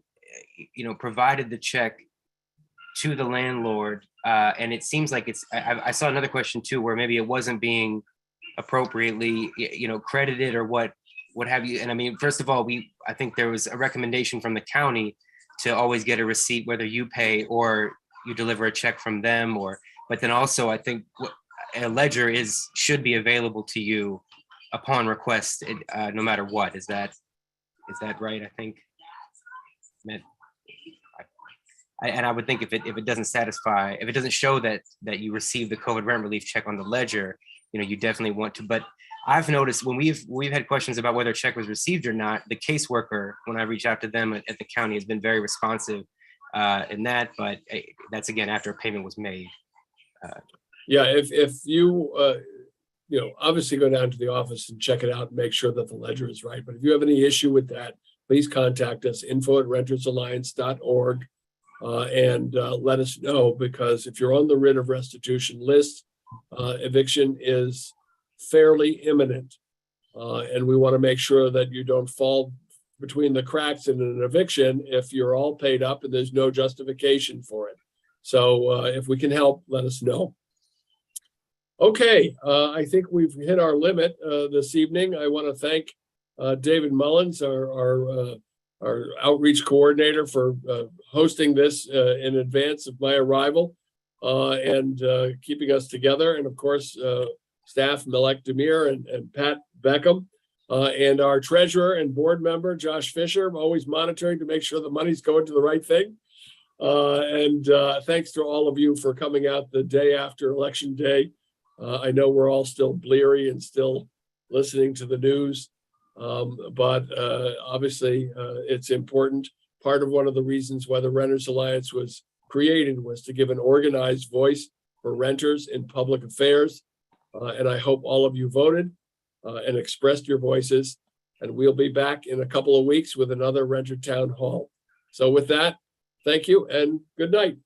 provided the check to the landlord. And it seems like I saw another question too, where maybe it wasn't being appropriately, credited or what. what have you. And I mean, first of all, I think there was a recommendation from the county to always get a receipt, whether you pay or you deliver a check from them, but then also I think a ledger should be available to you upon request, no matter what. Is that right? I think. And I would think if it doesn't satisfy, if it doesn't show that you received the COVID rent relief check on the ledger, you definitely want to. But I've noticed when we've had questions about whether a check was received or not, the caseworker, when I reach out to them at the county, has been very responsive in that. But that's again after a payment was made. Yeah, if you obviously go down to the office and check it out and make sure that the ledger is right. But if you have any issue with that, please contact us, info@rentersalliance.org, and let us know, because if you're on the writ of restitution list, eviction is fairly imminent. And we want to make sure that you don't fall between the cracks in an eviction if you're all paid up and there's no justification for it. So if we can help, let us know. Okay, I think we've hit our limit this evening. I want to thank David Mullins, our outreach coordinator, for hosting this in advance of my arrival and keeping us together. And of course, staff Melek Demir and Pat Beckham, and our treasurer and board member, Josh Fisher, always monitoring to make sure the money's going to the right thing. And thanks to all of you for coming out the day after Election Day. I know we're all still bleary and still listening to the news, but obviously it's important. Part of one of the reasons why the Renters Alliance was created was to give an organized voice for renters in public affairs. And I hope all of you voted and expressed your voices. And we'll be back in a couple of weeks with another Renter Town Hall. So with that, thank you and good night.